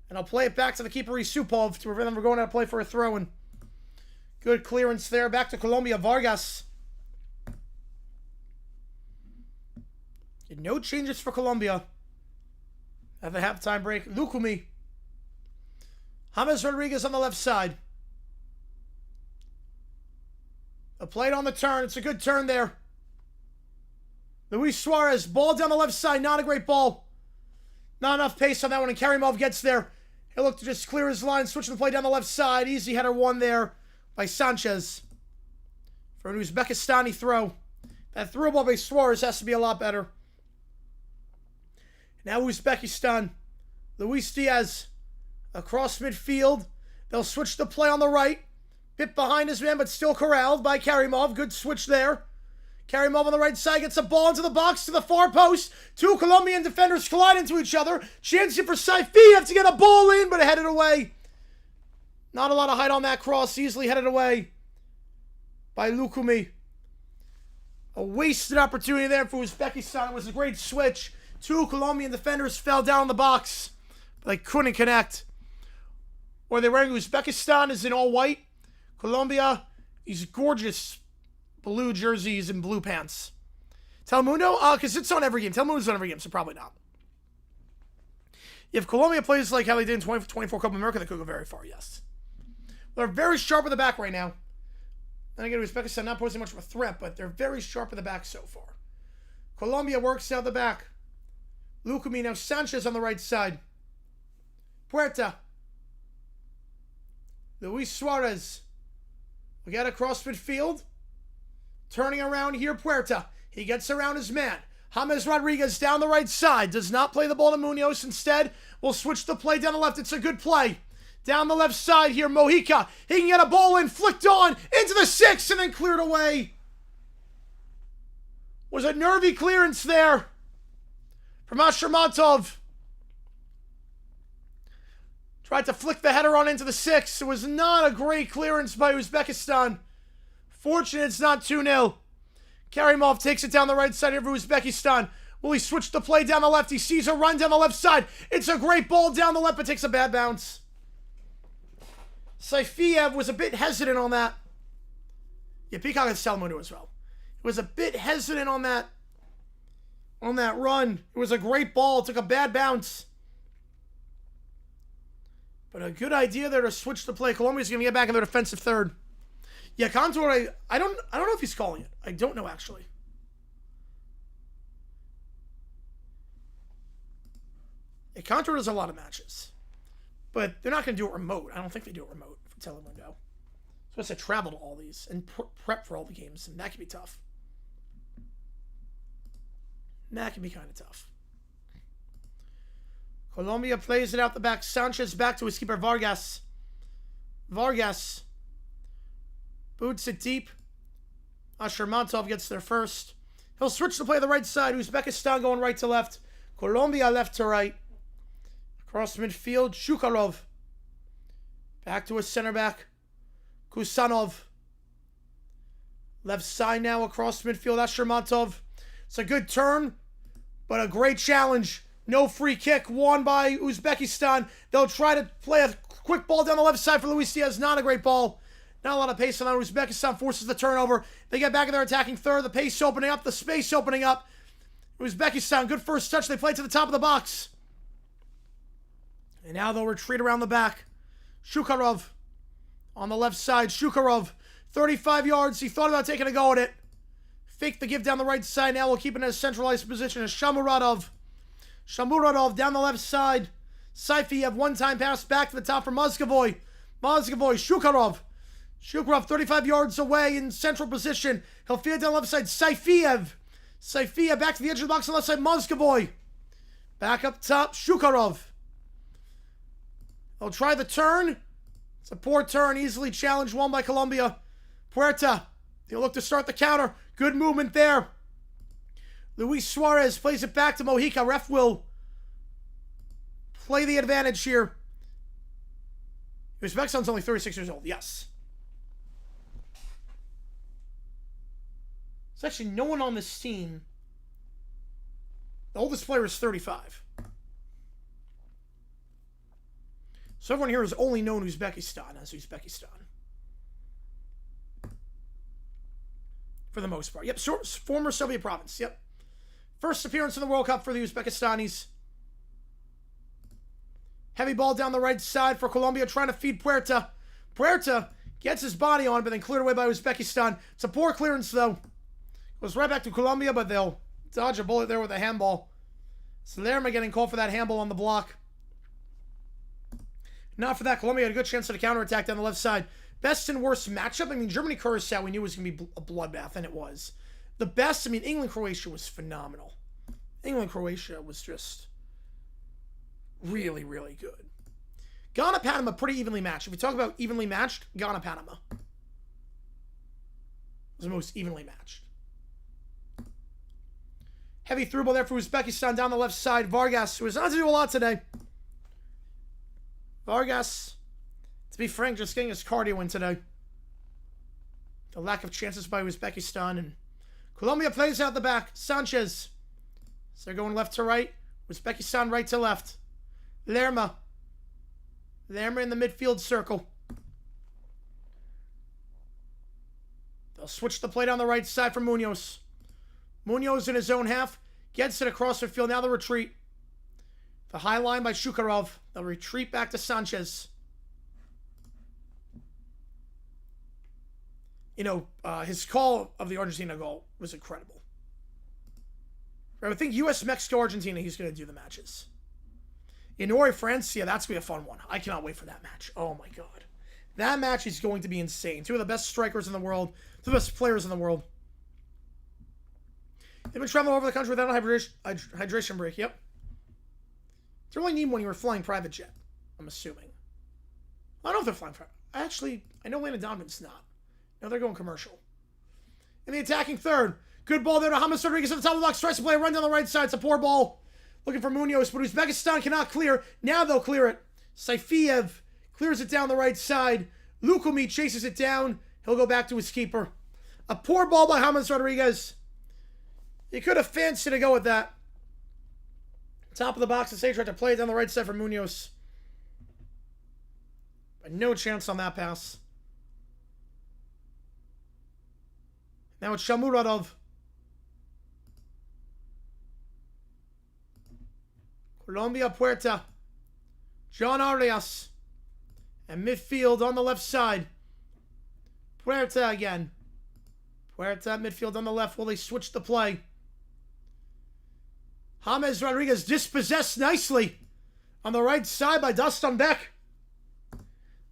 A: And I'll play it back to the keeper, Isupov, to prevent them from going out to play for a throw-in. Good clearance there. Back to Colombia. Vargas. And no changes for Colombia at the halftime break. Lukumi. James Rodriguez on the left side. A plate on the turn. It's a good turn there. Luis Suarez. Ball down the left side. Not a great ball. Not enough pace on that one. And Karimov gets there. He'll look to just clear his line. Switching the play down the left side. Easy header one there by Sanchez. For an Uzbekistani throw. That throw ball by Suarez has to be a lot better. Now Uzbekistan. Luis Diaz. Across midfield. They'll switch the play on the right. Bit behind his man, but still corralled by Karimov. Good switch there. Karimov on the right side gets a ball into the box to the far post. Two Colombian defenders collide into each other. Chance for Saifiev to get a ball in, but headed away. Not a lot of height on that cross. Easily headed away by Lukumi. A wasted opportunity there for Uzbekistan. It was a great switch. Two Colombian defenders fell down in the box, but they couldn't connect. Or they're wearing Uzbekistan is in all white. Colombia, these gorgeous blue jerseys and blue pants. Telemundo? Because it's on every game. Telemundo's on every game, so probably not. If Colombia plays like how they did in 2024 Copa America, they could go very far, yes. They're very sharp at the back right now. And again, Uzbekistan not posing much of a threat, but they're very sharp at the back so far. Colombia works out the back. Lukumi, now Sanchez on the right side. Puerta. Luis Suarez. We got across midfield. Turning around here, Puerta. He gets around his man. James Rodriguez down the right side. Does not play the ball to Munoz. Instead, will switch the play down the left. It's a good play. Down the left side here, Mojica. He can get a ball in, flicked on, into the 6, and then cleared away. Was a nervy clearance there from Ashurmatov. Tried to flick the header on into the 6. It was not a great clearance by Uzbekistan. Fortunate it's not 2-0. Karimov takes it down the right side here for Uzbekistan. Will he switch the play down the left? He sees a run down the left side. It's a great ball down the left, but takes a bad bounce. Saifiev was a bit hesitant on that. Yeah, Peacock has Telemundo as well. He was a bit hesitant on that run. It was a great ball. It took a bad bounce. But a good idea there to switch the play. Colombia's going to get back in their defensive third. Yeah, Contour, I don't know if he's calling it. I don't know, actually. Yeah, Contour does a lot of matches. But they're not going to do it remote. I don't think they do it remote for Telemundo. So it's to travel to all these and prep for all the games. And that can be tough. That can be kind of tough. Colombia plays it out the back. Sanchez back to his keeper, Vargas. Vargas boots it deep. Ashurmatov gets there first. He'll switch to play the right side. Uzbekistan going right to left. Colombia left to right. Across midfield, Shukarov. Back to his center back, Kusanov. Left side now across midfield, Ashurmatov. It's a good turn, but a great challenge. No free kick, won by Uzbekistan. They'll try to play a quick ball down the left side for Luis Diaz. Not a great ball. Not a lot of pace on that. Uzbekistan forces the turnover. They get back in their attacking third. The pace opening up, the space opening up. Uzbekistan, good first touch. They play to the top of the box. And now they'll retreat around the back. Shukarov on the left side. Shukarov, 35 yards. He thought about taking a go at it. Faked the give down the right side. Now we'll keep it in a centralized position as Shamuradov. Shamuradov down the left side. Saifiev, one-time pass back to the top for Mozgovoy. Mozgovoy, Shukarov. Shukarov, 35 yards away in central position. He'll feed it down the left side. Saifiev. Saifiev back to the edge of the box on the left side. Mozgovoy. Back up top. Shukarov. They'll try the turn. It's a poor turn. Easily challenged. Won by Colombia. Puerta. They'll look to start the counter. Good movement there. Luis Suarez plays it back to Mojica. Ref will play the advantage here. Uzbekistan's only 36 years old. Yes. There's actually no one on this team. The oldest player is 35. So everyone here has only known Uzbekistan as Uzbekistan. For the most part. Yep, former Soviet province. Yep. First appearance in the World Cup for the Uzbekistanis. Heavy ball down the right side for Colombia, trying to feed Puerta. Puerta gets his body on, but then cleared away by Uzbekistan. It's a poor clearance, though. Goes right back to Colombia, but they'll dodge a bullet there with a handball. So Lerma getting called for that handball on the block. Not for that. Colombia had a good chance at a counterattack down the left side. Best and worst matchup. I mean, Germany-Curacao, we knew was going to be a bloodbath, and it was. The best, I mean, England-Croatia was phenomenal. England-Croatia was just really, really good. Ghana-Panama, pretty evenly matched. If we talk about evenly matched, Ghana-Panama was the most evenly matched. Heavy through ball there for Uzbekistan down the left side. Vargas, who has not to do a lot today. Vargas, to be frank, just getting his cardio in today. The lack of chances by Uzbekistan. And Colombia plays out the back. Sanchez. So they're going left to right. Uzbekistan right to left. Lerma. Lerma in the midfield circle. They'll switch the play down the right side for Munoz. Munoz in his own half. Gets it across the field. Now the retreat. The high line by Shukarov. They'll retreat back to Sanchez. You know, his call of the Argentina goal was incredible. I would think U.S., Mexico, Argentina, he's going to do the matches. Norway, France, yeah, that's going to be a fun one. I cannot wait for that match. Oh, my God. That match is going to be insane. Two of the best strikers in the world. Two of the best players in the world. They've been traveling all over the country without a hydration break. Yep. You only need one when you were flying private jet, I'm assuming. I don't know if they're flying private. Actually, I know Landon Donovan's not. No, they're going commercial. In the attacking third. Good ball there to James Rodriguez at the top of the box. Tries to play a run down the right side. It's a poor ball. Looking for Munoz, but Uzbekistan cannot clear. Now they'll clear it. Saifiev clears it down the right side. Lukumi chases it down. He'll go back to his keeper. A poor ball by James Rodriguez. He could have fancied to go with that. Top of the box, the tried to play it down the right side for Munoz. But no chance on that pass. Now it's Shamuradov. Colombia, Puerta. John Arias. And midfield on the left side. Puerta again. Puerta midfield on the left. Will they switch the play? James Rodriguez dispossessed nicely on the right side by Dustin Beck.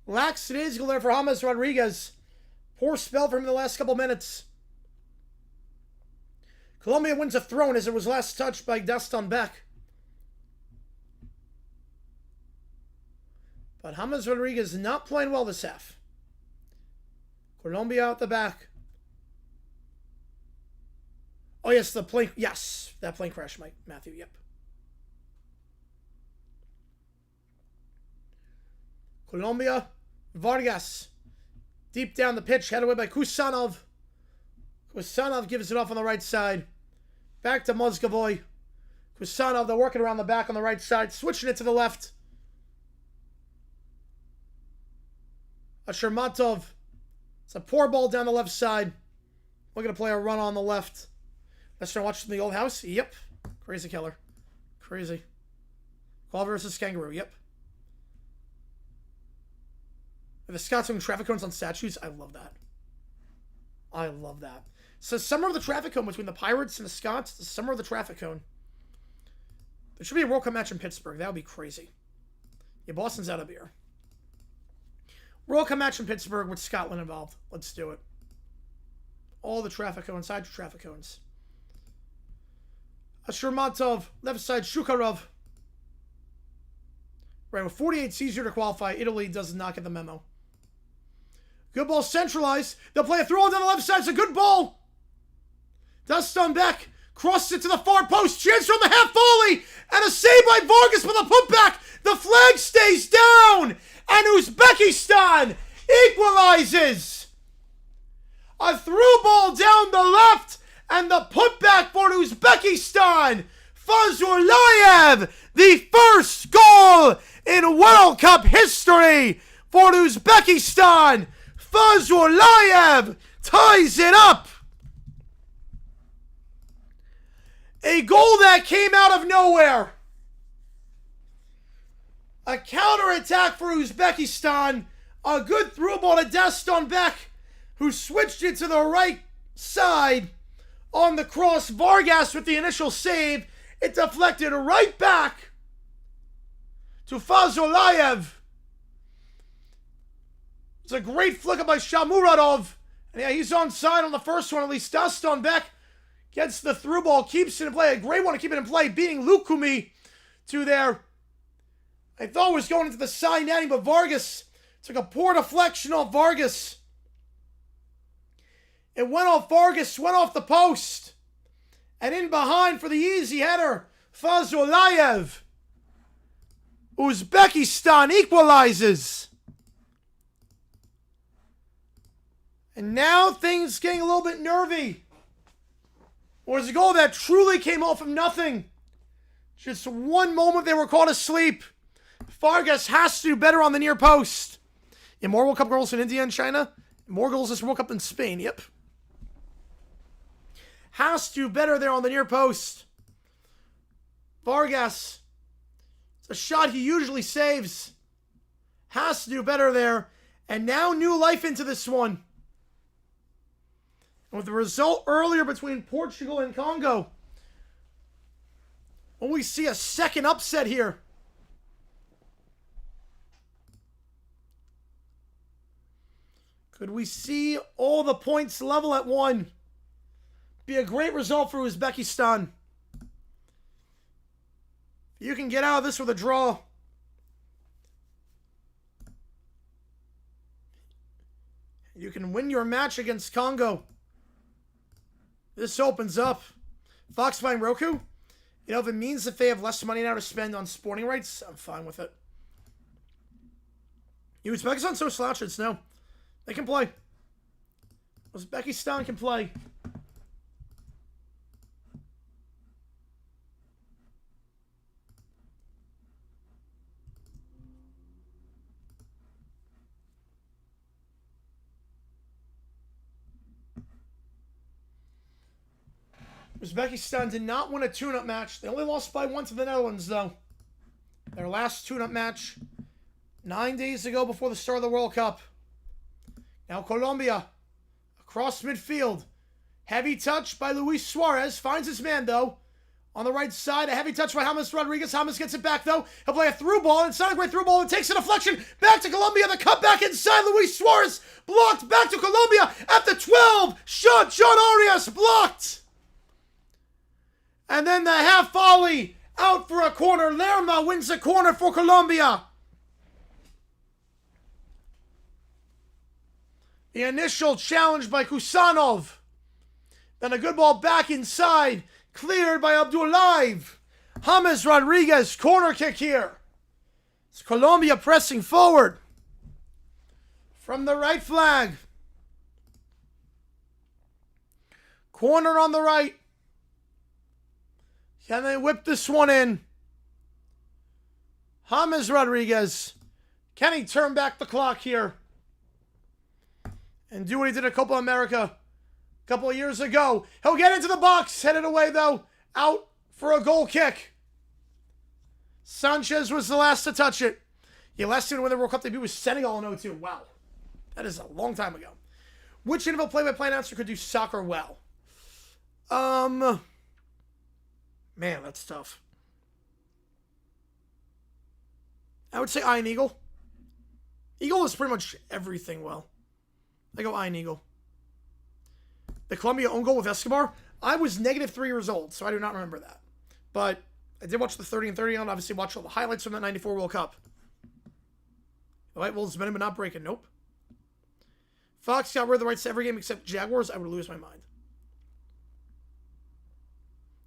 A: Lackadaisical there for James Rodriguez. Poor spell for him in the last couple minutes. Colombia wins a throw as it was last touched by Dustin Beck. But James Rodriguez not playing well this half. Colombia out the back. Oh, yes, the plane. Yes, that plane crash, Mike. Matthew, yep. Colombia. Vargas. Deep down the pitch, headed away by Kusanov. Kusanov gives it off on the right side. Back to Mozgovoy. Kusanov, they're working around the back on the right side. Switching it to the left. Shermatov. It's a poor ball down the left side. We're going to play a run on the left. Let's start watching the old house. Yep. Crazy killer. Crazy. Koala versus kangaroo. Yep. Are the Scots doing traffic cones on statues? I love that. I love that. So summer of the traffic cone between the Pirates and the Scots. The summer of the traffic cone. There should be a World Cup match in Pittsburgh. That would be crazy. Yeah, Boston's out of beer. World Cup match in Pittsburgh with Scotland involved. Let's do it. All the traffic cones, side traffic cones. Shermatov, left side, Shukarov. Right, with 48, it's easier to qualify. Italy does not get the memo. Good ball centralized. They'll play a throw down the left side. It's a good ball. Dustin Beck crosses it to the far post. Chance from the half volley. And a save by Vargas for the putback. The flag stays down. And Uzbekistan equalizes. A through ball down the left. And the putback for Uzbekistan. Fazulayev, the first goal in World Cup history for Uzbekistan. Fazulayev ties it up. A goal that came out of nowhere. A counterattack for Uzbekistan. A good through ball to Daston Beck, who switched it to the right side on the cross. Vargas with the initial save. It deflected right back to Fazulayev. It's a great flicker by Shamuradov. And yeah, he's onside on the first one, at least. Daston Beck gets the through ball, keeps it in play. A great one to keep it in play, beating Lukumi to there. I thought it was going into the side netting, but Vargas took a poor deflection off Vargas. It went off Vargas, went off the post. And in behind for the easy header, Fazulayev. Uzbekistan equalizes. And now things getting a little bit nervy. Or is a goal that truly came off of nothing. Just one moment they were caught asleep. Vargas has to do better on the near post. Yeah, more World Cup goals in India and China. More goals this World Cup in Spain. Yep. Has to do better there on the near post. Vargas. It's a shot he usually saves. Has to do better there. And now new life into this one. And with the result earlier between Portugal and Congo, will we see a second upset here? Could we see all the points level at one? Be a great result for Uzbekistan. You can get out of this with a draw. You can win your match against Congo. This opens up. Fox buying Roku. You know, if it means that they have less money now to spend on sporting rights, I'm fine with it. Uzbekistan's so slouched, it's no. They can play. Uzbekistan can play. Uzbekistan did not win a tune-up match. They only lost by 1 to the Netherlands, though. Their last tune-up match 9 days ago before the start of the World Cup. Now Colombia, across midfield. Heavy touch by Luis Suarez. Finds his man, though. On the right side, a heavy touch by James Rodriguez. James gets it back, though. He'll play a through ball. It's not a great through ball. It takes a deflection. Back to Colombia. The cut back inside. Luis Suarez blocked. Back to Colombia at the 12. Shot. John Arias blocked. And then the half volley out for a corner. Lerma wins the corner for Colombia. The initial challenge by Kusanov. Then a good ball back inside. Cleared by Abdullayev. James Rodriguez, corner kick here. It's Colombia pressing forward. From the right flag. Corner on the right. Can they whip this one in? James Rodriguez. Can he turn back the clock here? And do what he did at Copa America a couple of years ago. He'll get into the box. Headed away, though. Out for a goal kick. Sanchez was the last to touch it. Yeah, last time to win the World Cup debut was Senegal in 02. Wow. That is a long time ago. Which NFL play-by-play announcer could do soccer well? Man, that's tough. I would say Iron Eagle. Eagle is pretty much everything well. I go Iron Eagle. The Colombia own goal with Escobar. I was -3 years old, so I do not remember that. But I did watch the 30 and 30 on. Obviously, watched all the highlights from that '94 World Cup. The White Wolves bending but not breaking. Nope. Fox got rid of the rights to every game except Jaguars. I would lose my mind.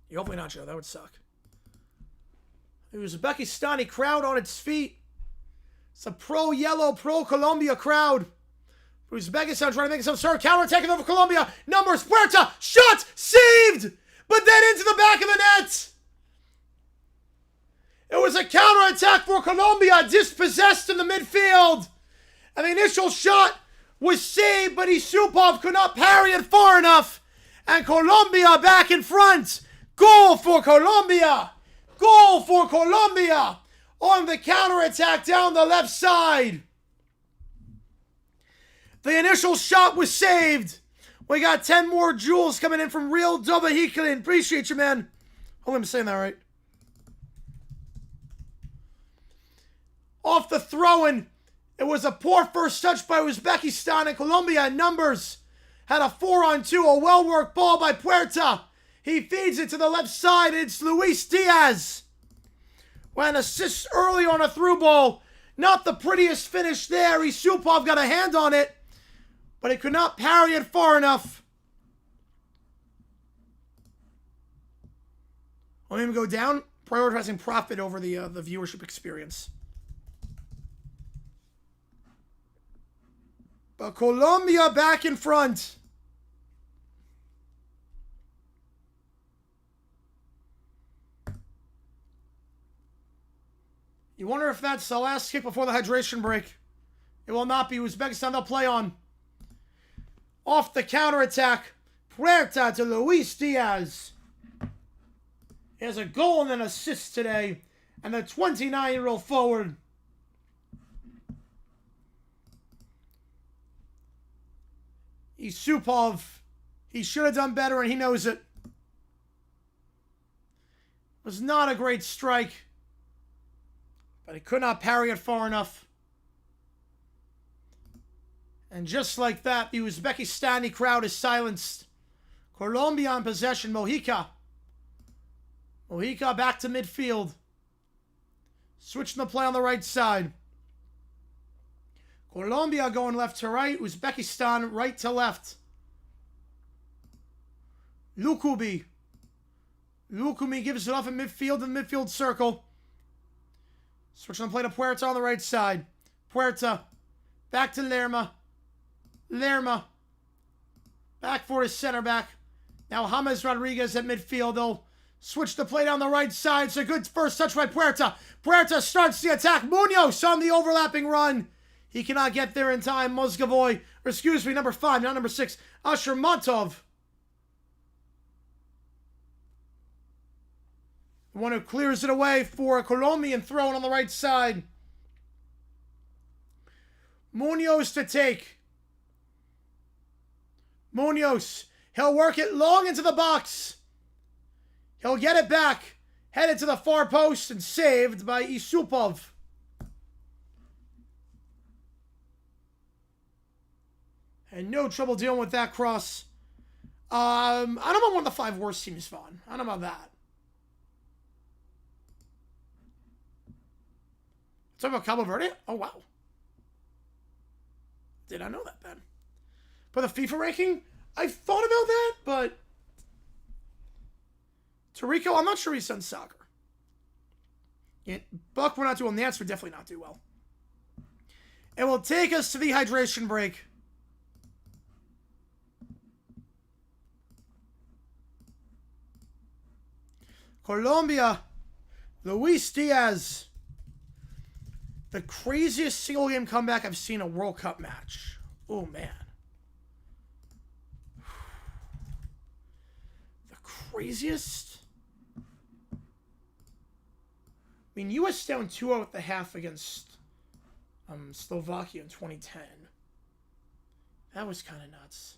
A: Yeah, hopefully not, Joe. That would suck. It was a Uzbekistani crowd on its feet. It's a pro-yellow, pro-Colombia crowd. Uzbekistan trying to make some sort of counter-attacking over Colombia. Numbers, Puerta, shot, saved! But then into the back of the net. It was a counter-attack for Colombia, dispossessed in the midfield. And the initial shot was saved, but Isupov could not parry it far enough. And Colombia back in front. Goal for Colombia. Goal for Colombia on the counter-attack down the left side. The initial shot was saved. We got 10 more jewels coming in from Real Dobahikalin. Appreciate you, man. Hopefully I'm saying that right. Off the throw-in, it was a poor first touch by Uzbekistan, and Colombia in numbers had a 4-on-2, a well-worked ball by Puerta. He feeds it to the left side, and it's Luis Diaz. An assist early on a through ball. Not the prettiest finish there. Isupov got a hand on it, but he could not parry it far enough. I'll even go down, prioritizing profit over the viewership experience. But Colombia back in front. You wonder if that's the last kick before the hydration break. It will not be. Uzbekistan they'll play on. Off the counterattack. Puerta to Luis Diaz. He has a goal and an assist today. And the 29-year-old forward. Isupov. He should have done better and he knows it. It was not a great strike. But he could not parry it far enough. And just like that, the Uzbekistani crowd is silenced. Colombia in possession. Mojica. Mojica back to midfield. Switching the play on the right side. Colombia going left to right. Uzbekistan right to left. Lukubi. Lukubi gives it off in midfield in the midfield circle. Switching the play to Puerta on the right side. Puerta. Back to Lerma. Lerma. Back for his center back. Now James Rodriguez at midfield. They'll switch the play down the right side. It's a good first touch by Puerta. Puerta starts the attack. Munoz on the overlapping run. He cannot get there in time. Mozgavoy. Or excuse me, number 5, not number 6. Ashurmatov. The one who clears it away for a Colombian throw on the right side. Munoz to take. Munoz. He'll work it long into the box. He'll get it back. Headed to the far post and saved by Isupov. And no trouble dealing with that cross. I don't know about one of the 5 worst teams, Vaughn. I don't know about that. Talk about Cabo Verde? Oh, wow. Did I know that, Ben? But the FIFA ranking, I thought about that, but Tarico, I'm not sure he's done soccer. Yeah, Buck, we're not doing the answer, definitely not do well. It will take us to the hydration break. Colombia, Luis Diaz. The craziest single game comeback I've seen in a World Cup match. Oh, man. The craziest? I mean, U.S. down 2-0 at the half against Slovakia in 2010. That was kind of nuts.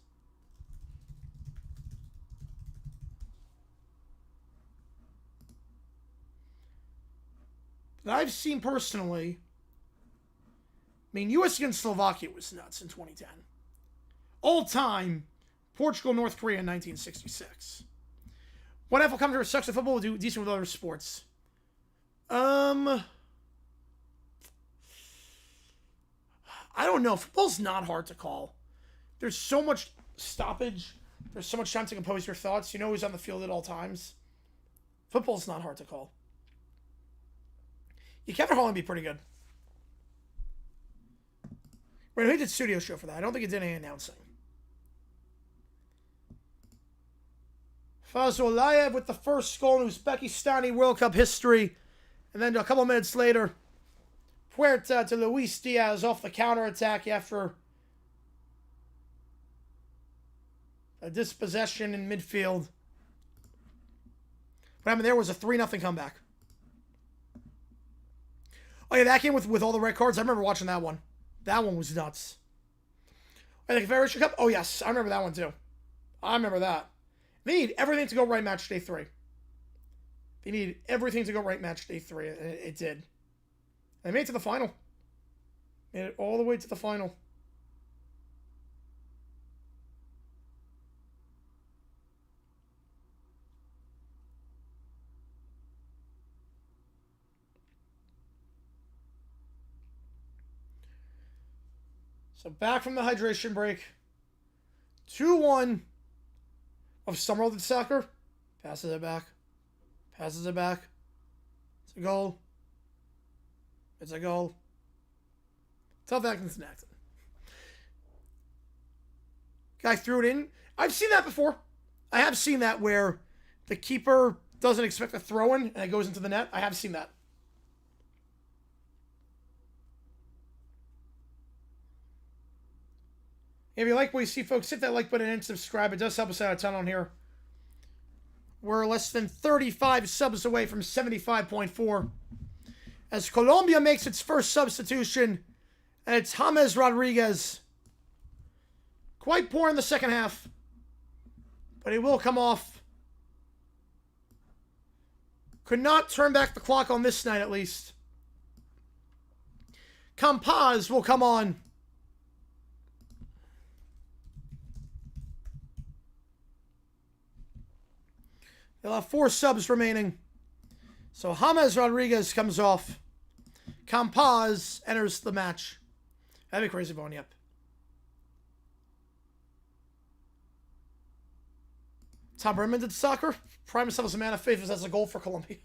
A: That I've seen personally. I mean, U.S. against Slovakia was nuts in 2010. All time, Portugal, North Korea in 1966. When NFL comes to sucks at football, we'll do decent with other sports. don't know. Football's not hard to call. There's so much stoppage. There's so much time to compose your thoughts. You know who's on the field at all times. Football's not hard to call. You Kevin Holland be pretty good. Wait, he did studio show for that. I don't think he did any announcing. Fazolayev with the first goal in Uzbekistani World Cup history. And then a couple minutes later, Puerta to Luis Diaz off the counterattack after a dispossession in midfield. What happened there was a 3-0 comeback. Oh yeah, that game with all the red cards. I remember watching that one. That one was nuts. And the Confederation Cup? Oh yes, I remember that one too. I remember that. They need everything to go right match day 3. They need everything to go right match day 3, and it did. They made it to the final. Made it all the way to the final. So back from the hydration break. 2-1 of Summerall did soccer. Passes it back. Passes it back. It's a goal. It's a goal. Tough acting and acting. Guy threw it in. I've seen that before. I have seen that where the keeper doesn't expect a throw in and it goes into the net. I have seen that. If you like what you see, folks, hit that like button and subscribe. It does help us out a ton on here. We're less than 35 subs away from 75.4. As Colombia makes its first substitution, and it's James Rodriguez. Quite poor in the second half, but he will come off. Could not turn back the clock on this night, at least. Campaz will come on. They'll have 4 subs remaining. So James Rodriguez comes off. Campaz enters the match. That'd be crazy, Bone, yep. Tom Brennan did soccer. Prime himself as a man of faith as a goal for Colombia.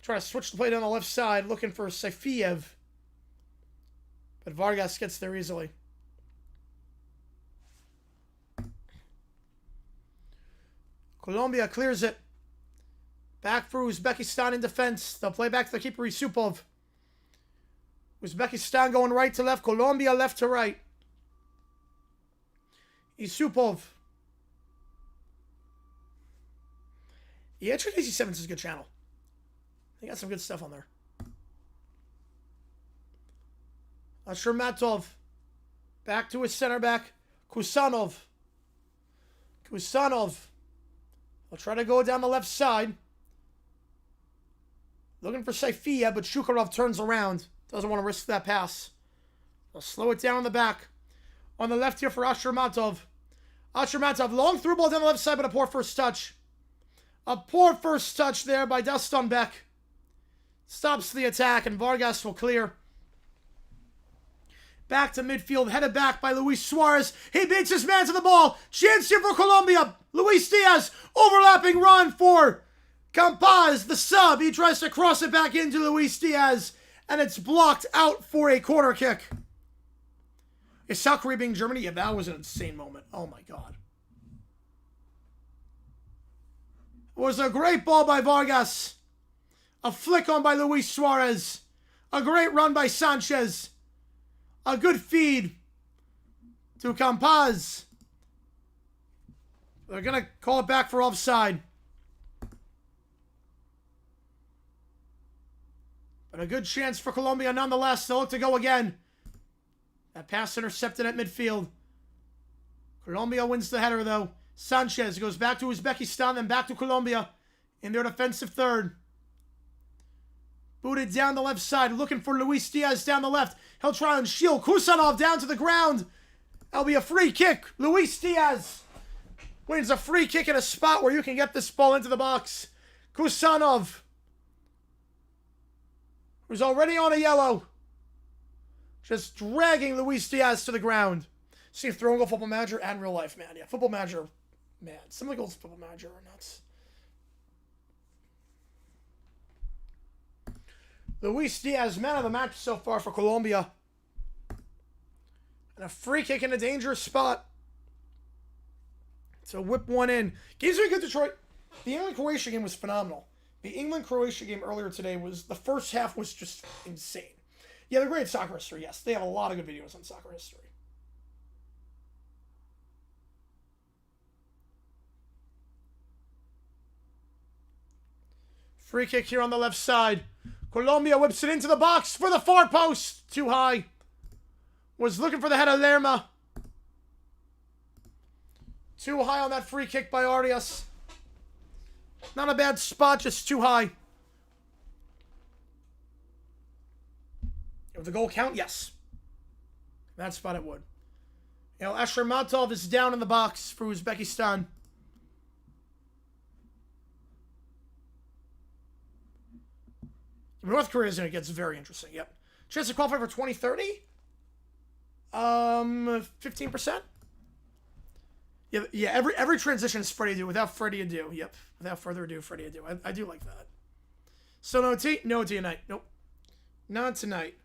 A: Try to switch the play down the left side, looking for Saifiev. But Vargas gets there easily. Colombia clears it. Back for Uzbekistan in defense. They'll play back to the keeper, Yusupov. Uzbekistan going right to left. Colombia left to right. Yusupov. Yeah, HDC7 is a good channel. They got some good stuff on there. Ashurmatov. Back to his center back. Kusanov. They'll try to go down the left side. Looking for Saifiev, but Shukarov turns around. Doesn't want to risk that pass. They'll slow it down in the back. On the left here for Ashurmatov. Ashurmatov, long through ball down the left side, but a poor first touch. A poor first touch there by Daston Beck. Stops the attack, and Vargas will clear. Back to midfield, headed back by Luis Suarez. He beats his man to the ball. Chance here for Colombia. Luis Diaz, overlapping run for Campaz, the sub. He tries to cross it back into Luis Diaz, and it's blocked out for a corner kick. Is South Korea being Germany? Yeah, that was an insane moment. Oh my God. It was a great ball by Vargas. A flick on by Luis Suarez. A great run by Sanchez. A good feed to Campaz. They're going to call it back for offside. But a good chance for Colombia nonetheless. They'll look to go again. That pass intercepted at midfield. Colombia wins the header, though. Sanchez goes back to Uzbekistan, then back to Colombia in their defensive third. Booted down the left side, looking for Luis Diaz down the left. He'll try and shield Kusanov down to the ground. That'll be a free kick. Luis Diaz wins a free kick in a spot where you can get this ball into the box. Kusanov who's already on a yellow. Just dragging Luis Diaz to the ground. See, throwing a Football Manager and real life, man. Yeah, Football Manager, man. Some of the goals in Football Manager are nuts. Luis Diaz, man of the match so far for Colombia. And a free kick in a dangerous spot. So whip one in. Game's been good, Detroit. The England-Croatia game was phenomenal. The England-Croatia game earlier today was, the first half was just insane. Yeah, they're great at soccer history, yes. They have a lot of good videos on soccer history. Free kick here on the left side. Colombia whips it into the box for the far post. Too high. Was looking for the head of Lerma. Too high on that free kick by Arias. Not a bad spot, just too high. Would the goal count? Yes. That spot it would. You know, Ashramatov is down in the box for Uzbekistan. North Korea is going to get very interesting. Yep. Chance to qualify for 2030? 15%? Yeah, every transition is Freddie Adu. Without Freddie Adu. Yep. Without further ado, Freddie Adu. I do like that. So no tea? No tea tonight. Nope. Not tonight.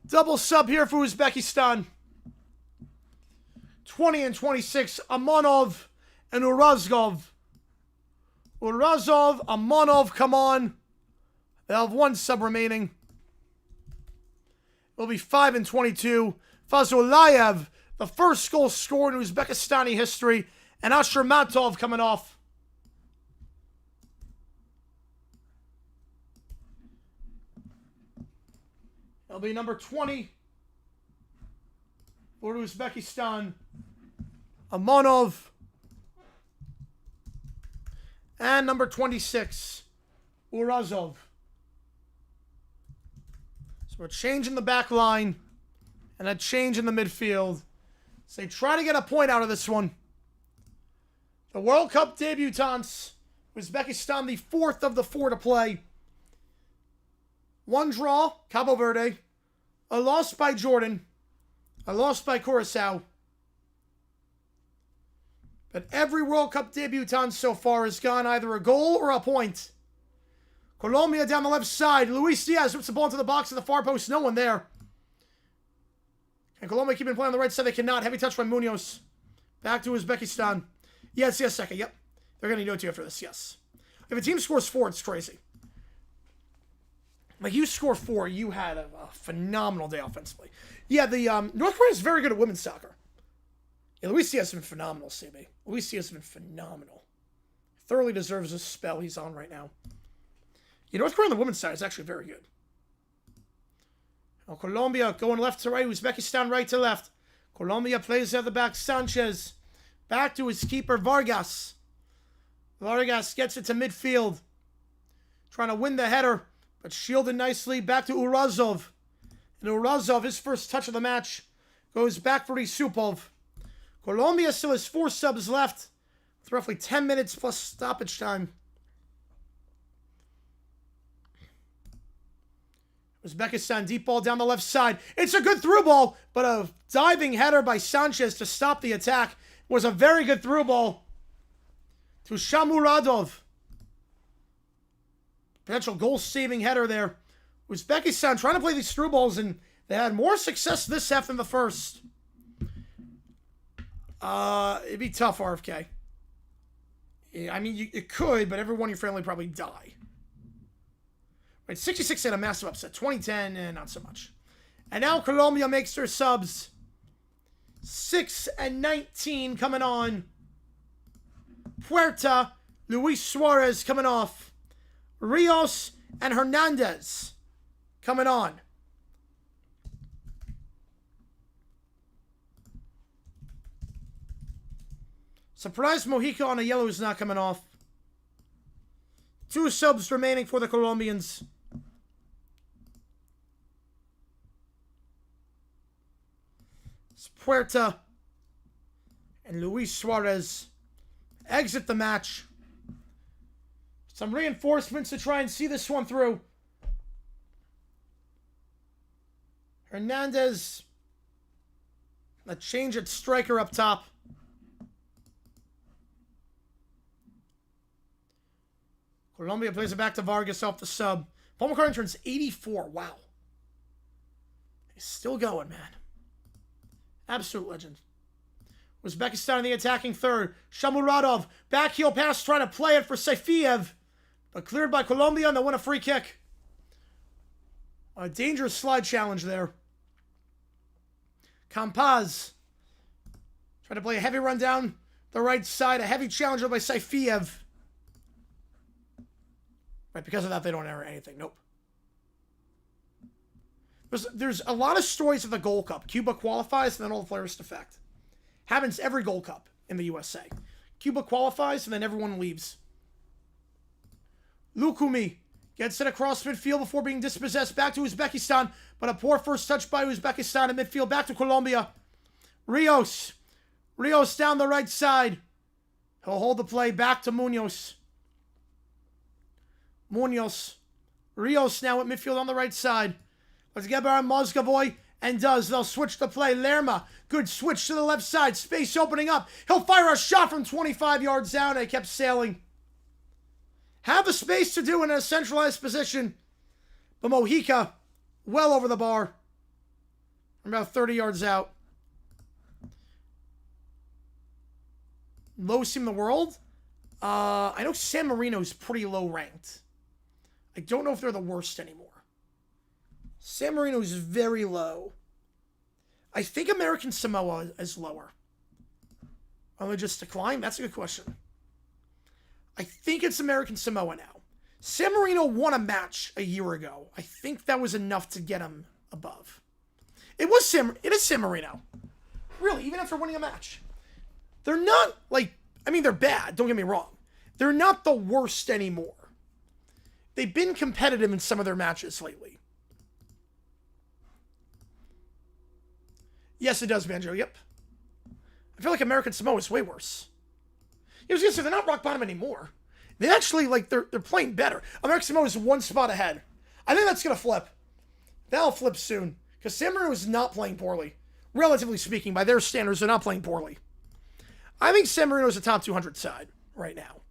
A: Double sub here for Uzbekistan. 20 and 26, Amonov and Urazov. Urazov, Amonov, come on. They'll have one sub remaining. It'll be 5 and 22. Fazulayev, the first goal scored in Uzbekistani history. And Ashramatov coming off. It'll be number 20 for Uzbekistan. Amonov. And number 26, Urazov. So a change in the back line and a change in the midfield. So they try to get a point out of this one. The World Cup debutants. Uzbekistan, the fourth of the four to play. One draw, Cabo Verde. A loss by Jordan. A loss by Curacao. But every World Cup debutant so far has gone either a goal or a point. Colombia down the left side. Luis Diaz whips the ball into the box at the far post. No one there. And Colombia keeping play on the right side. They cannot. Heavy touch by Munoz. Back to Uzbekistan. Yes, second. Yep. They're going to need OT after this. Yes. If a team scores 4, it's crazy. Like, you score 4, you had a phenomenal day offensively. Yeah, the North Korea is very good at women's soccer. Yeah, Luis Diaz has been phenomenal, CB. Luis Diaz has been phenomenal. Thoroughly deserves this spell he's on right now. Yeah, North Korea on the women's side is actually very good. Now, Colombia going left to right. Uzbekistan right to left. Colombia plays at the back. Sanchez. Back to his keeper, Vargas. Vargas gets it to midfield. Trying to win the header. But shielded nicely. Back to Urazov. And Urazov, his first touch of the match, goes back for Isupov. Colombia still has 4 subs left. With roughly 10 minutes plus stoppage time. Uzbekistan deep ball down the left side. It's a good through ball, but a diving header by Sanchez to stop the attack was a very good through ball to Shamuradov. Potential goal-saving header there. Uzbekistan trying to play these through balls, and they had more success this half than the first. It'd be tough, RFK. Yeah, I mean, it could, but everyone in your family probably die. Right, 66 had a massive upset. 2010, not so much. And now Colombia makes their subs. 6 and 19 coming on. Puerta, Luis Suarez coming off. Rios and Hernandez coming on. Surprise Mojica on a yellow is not coming off. 2 subs remaining for the Colombians. Puerta and Luis Suarez exit the match. Some reinforcements to try and see this one through. Hernandez. A change at striker up top. Colombia plays it back to Vargas off the sub. Paul McCartney turns 84. Wow. He's still going, man. Absolute legend. Uzbekistan in the attacking third. Shamuradov. Back heel pass trying to play it for Saifiev. But cleared by Colombia and they win a free kick. A dangerous slide challenge there. Campaz. Trying to play a heavy run down the right side. A heavy challenge by Saifiev. Right, because of that they don't error anything. Nope. There's a lot of stories of the Gold Cup. Cuba qualifies and then all the players defect. Happens every Gold Cup in the USA. Cuba qualifies and then everyone leaves. Lukumi gets it across midfield before being dispossessed back to Uzbekistan. But a poor first touch by Uzbekistan in midfield back to Colombia. Rios. Rios down the right side. He'll hold the play back to Munoz. Munoz. Rios now at midfield on the right side. Let's get by Mozgavoy, and does. They'll switch the play. Lerma, good switch to the left side. Space opening up. He'll fire a shot from 25 yards down, and it kept sailing. Have the space to do it in a centralized position. But Mojica, well over the bar. About 30 yards out. Lowest team in the world? I know San Marino's pretty low ranked. I don't know if they're the worst anymore. San Marino is very low. I think American Samoa is lower. Will they just decline? That's a good question. I think it's American Samoa now. San Marino won a match a year ago. I think that was enough to get them above. It is San Marino. Really, even after winning a match. They're not, they're bad. Don't get me wrong. They're not the worst anymore. They've been competitive in some of their matches lately. Yes, it does, Banjo. Yep. I feel like American Samoa is way worse. I was going to say, they're not rock bottom anymore. They actually, they're playing better. American Samoa is 1 spot ahead. I think that's going to flip. That'll flip soon. Because San Marino is not playing poorly. Relatively speaking, by their standards, they're not playing poorly. I think San Marino is a top 200 side right now.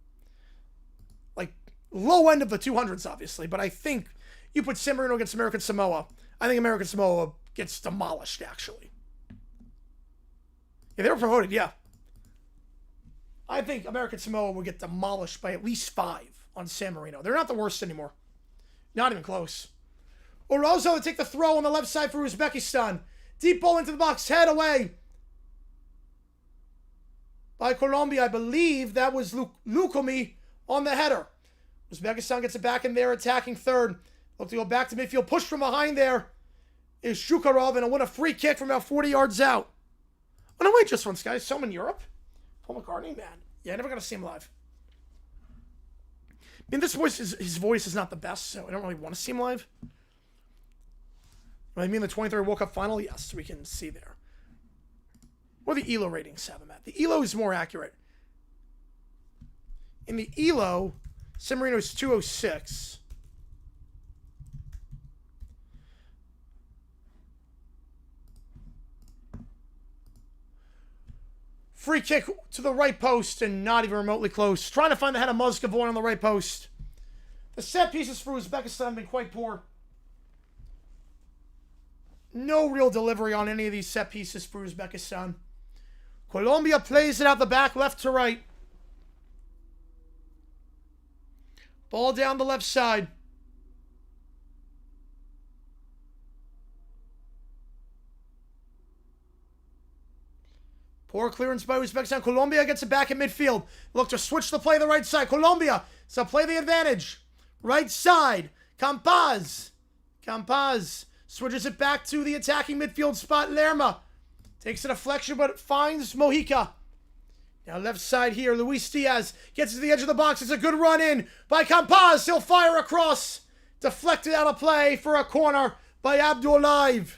A: Low end of the 200s, obviously. But I think you put San Marino against American Samoa. I think American Samoa gets demolished, actually. Yeah, they were promoted, yeah. I think American Samoa will get demolished by at least 5 on San Marino. They're not the worst anymore. Not even close. Orozo to take the throw on the left side for Uzbekistan. Deep ball into the box. Head away. By Colombia, I believe that was Lukumi on the header. Uzbekistan gets it back in there, attacking third. Look to go back to midfield. Push from behind there is Shukarov, and a win a free kick from about 40 yards out. Oh, no, wait, just once, guys. Some in Europe? Paul McCartney, man. Yeah, I never got to see him live. I mean, his voice is not the best, so I don't really want to see him live. I mean, the 23rd World Cup final, yes, we can see there. What do the ELO ratings have him at? The ELO is more accurate. In the ELO, San Marino is 206. Free kick to the right post and not even remotely close. Trying to find the head of Mozgavoy on the right post. The set pieces for Uzbekistan have been quite poor. No real delivery on any of these set pieces for Uzbekistan. Colombia plays it out the back, left to right. Ball down the left side. Poor clearance by Uzbekistan. Colombia gets it back in midfield. Look to switch the play to the right side. Colombia, so play the advantage. Right side. Campaz. Campaz switches it back to the attacking midfield spot. Lerma takes a deflection, but finds Mojica. Now left side here, Luis Diaz gets to the edge of the box. It's a good run in by Campaz. He'll fire across. Deflected out of play for a corner by Abdullayev.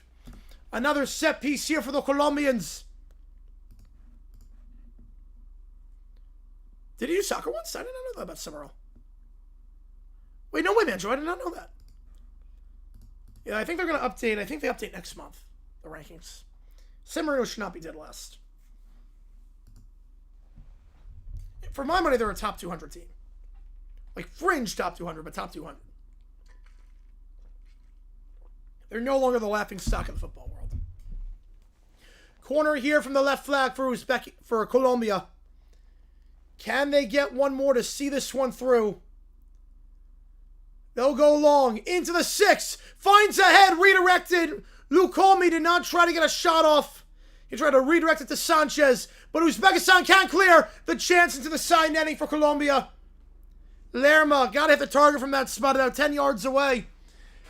A: Another set piece here for the Colombians. Did he do soccer once? I did not know that about Summerall. Wait, no way, man, Joe. I did not know that. Yeah, I think they're going to update. I think they update next month, the rankings. San Marino should not be dead last. For my money, they're a top 200 team. Like, fringe top 200, but top 200. They're no longer the laughing stock of the football world. Corner here from the left flag for Colombia. Can they get one more to see this one through? They'll go long. Into the 6. Finds a head. Redirected. Lukomi did not try to get a shot off. He tried to redirect it to Sanchez. But Uzbekistan can't clear. The chance into the side netting for Colombia. Lerma got to hit the target from that spot about 10 yards away.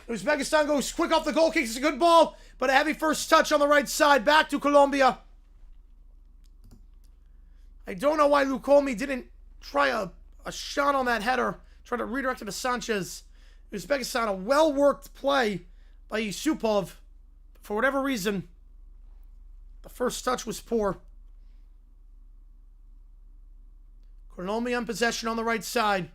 A: Uzbekistan goes quick off the goal kick. It's a good ball. But a heavy first touch on the right side. Back to Colombia. I don't know why Lukomi didn't try a shot on that header. Try to redirect it to Sanchez. Uzbekistan, a well-worked play by Yusupov. For whatever reason, the first touch was poor. Colombia in possession on the right side.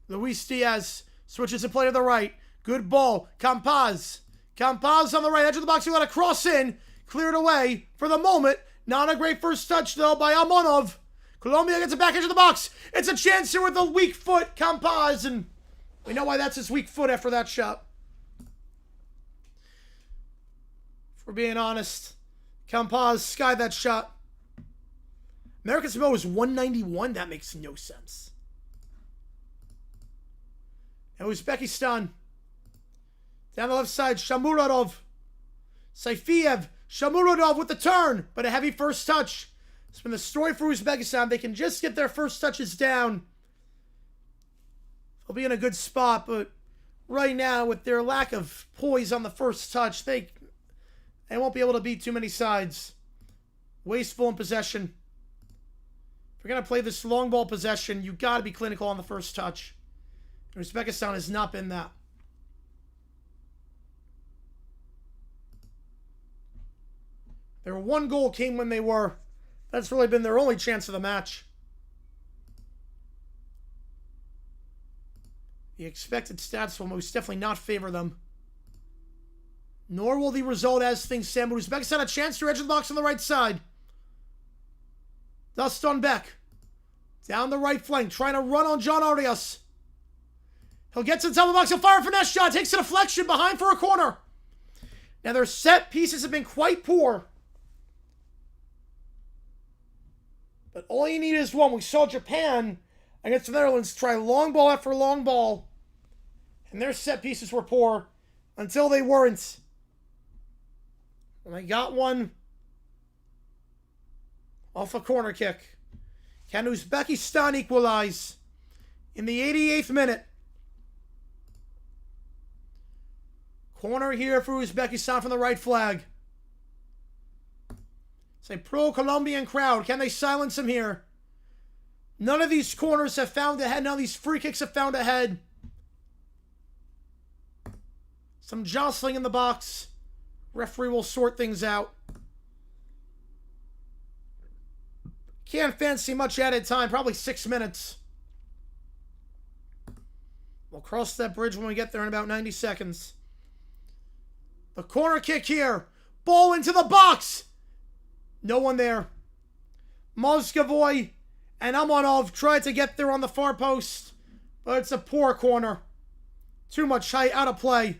A: Luis Diaz switches to play to the right. Good ball. Campaz. Campaz on the right edge of the box. He let it cross in. Cleared away for the moment. Not a great first touch, though, by Amonov. Colombia gets it back into the box. It's a chance here with the weak foot, Campaz, and we know why that's his weak foot after that shot. If we're being honest, Campaz skied that shot. American Samoa is 191. That makes no sense. And Uzbekistan. Down the left side, Shamuradov. Saifiev. Shamuradov with the turn, but a heavy first touch. It's been the story for Uzbekistan. They can just get their first touches down. They'll be in a good spot, but right now, with their lack of poise on the first touch, they won't be able to beat too many sides. Wasteful in possession. If you're going to play this long ball possession, you've got to be clinical on the first touch. And Uzbekistan has not been that. Their one goal came when they were. That's really been their only chance of the match. The expected stats will most definitely not favor them. Nor will the result as things stand. But Uzbekistan a chance to edge of the box on the right side. Dust on Beck. Down the right flank. Trying to run on John Arias. He'll get to the top of the box. He'll fire a finesse shot. Takes a deflection behind for a corner. Now their set pieces have been quite poor. But all you need is one. We saw Japan against the Netherlands try long ball after long ball. And their set pieces were poor until they weren't. And they got one off a corner kick. Can Uzbekistan equalize in the 88th minute? Corner here for Uzbekistan from the right flag. It's a pro-Colombian crowd. Can they silence him here? None of these corners have found a head. None of these free kicks have found a head. Some jostling in the box. Referee will sort things out. Can't fancy much added time. Probably 6 minutes. We'll cross that bridge when we get there in about 90 seconds. The corner kick here. Ball into the box. No one there. Moscovoy and Amonov tried to get there on the far post, but it's a poor corner. Too much height, out of play.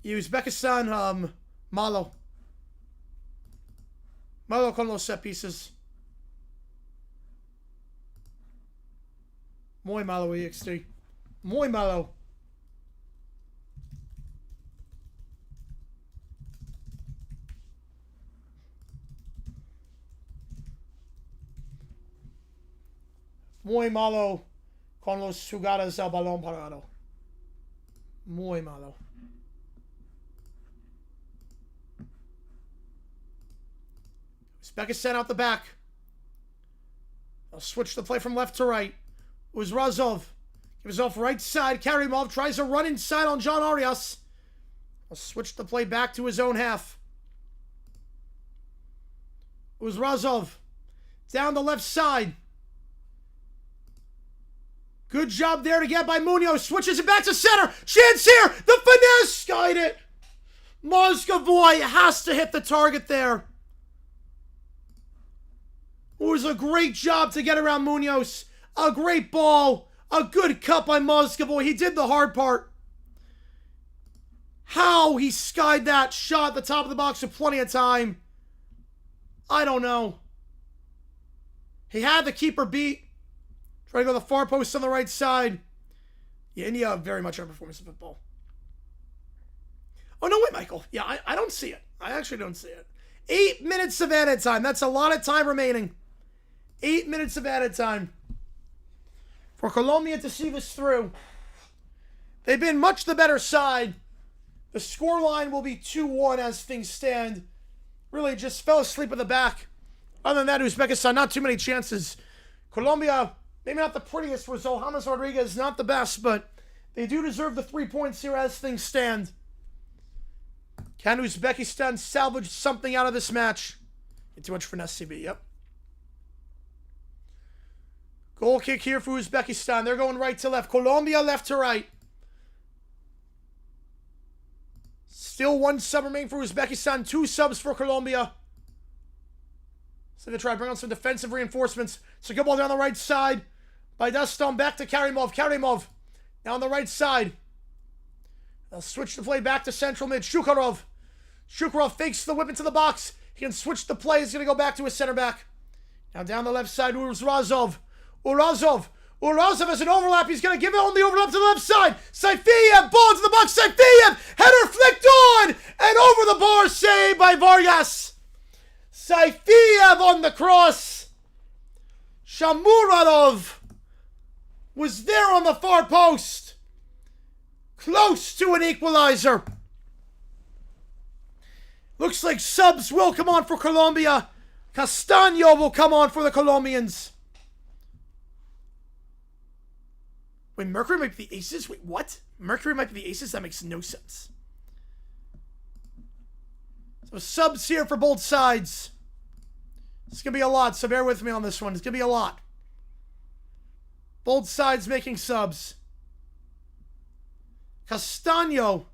A: Uzbekistan, Malo. Malo con los set pieces. Muy malo, EXT. Muy malo. Muy malo con los jugadas al balón parado. Muy malo. Uzbekistan out the back. They'll switch the play from left to right. Uzrazov gives off right side. Karimov tries to run inside on John Arias. They'll switch the play back to his own half. Uzrazov down the left side. Good job there to get by Munoz. Switches it back to center. Chance here. The finesse. Skied it. Mozgovoy has to hit the target there. It was a great job to get around Munoz. A great ball. A good cut by Mozgovoy. He did the hard part. How he skied that shot at the top of the box with plenty of time, I don't know. He had the keeper beat. Try to go to the far post on the right side. Yeah, India very much underperformance in football. Oh, no, wait, Michael. Yeah, I don't see it. I actually don't see it. 8 minutes of added time. That's a lot of time remaining. 8 minutes of added time for Colombia to see this through. They've been much the better side. The scoreline will be 2-1 as things stand. Really just fell asleep at the back. Other than that, Uzbekistan, not too many chances. Colombia, maybe not the prettiest result. James Rodriguez, not the best, but they do deserve the 3 points here as things stand. Can Uzbekistan salvage something out of this match? Too much for an SCB, yep. Goal kick here for Uzbekistan. They're going right to left. Colombia left to right. Still 1 sub remaining for Uzbekistan. 2 subs for Colombia. So they try to bring on some defensive reinforcements. So good ball down the right side by Daston. Back to Karimov. Karimov now on the right side. They'll switch the play back to central mid. Shukarov. Shukarov fakes the whip into the box. He can switch the play. He's going to go back to his center back. Now down the left side, Urazov. Urazov has an overlap. He's going to give it on the overlap to the left side. Saifiev, ball into the box. Saifiev, header flicked on and over the bar. Saved by Vargas. Saifiev on the cross. Shamuradov was there on the far post. Close to an equalizer. Looks like subs will come on for Colombia. Castaño will come on for the Colombians. Wait, Mercury might be the aces? Wait, what? Mercury might be the aces? That makes no sense. So subs here for both sides. It's going to be a lot, so bear with me on this one. It's going to be a lot. Both sides making subs. Castaño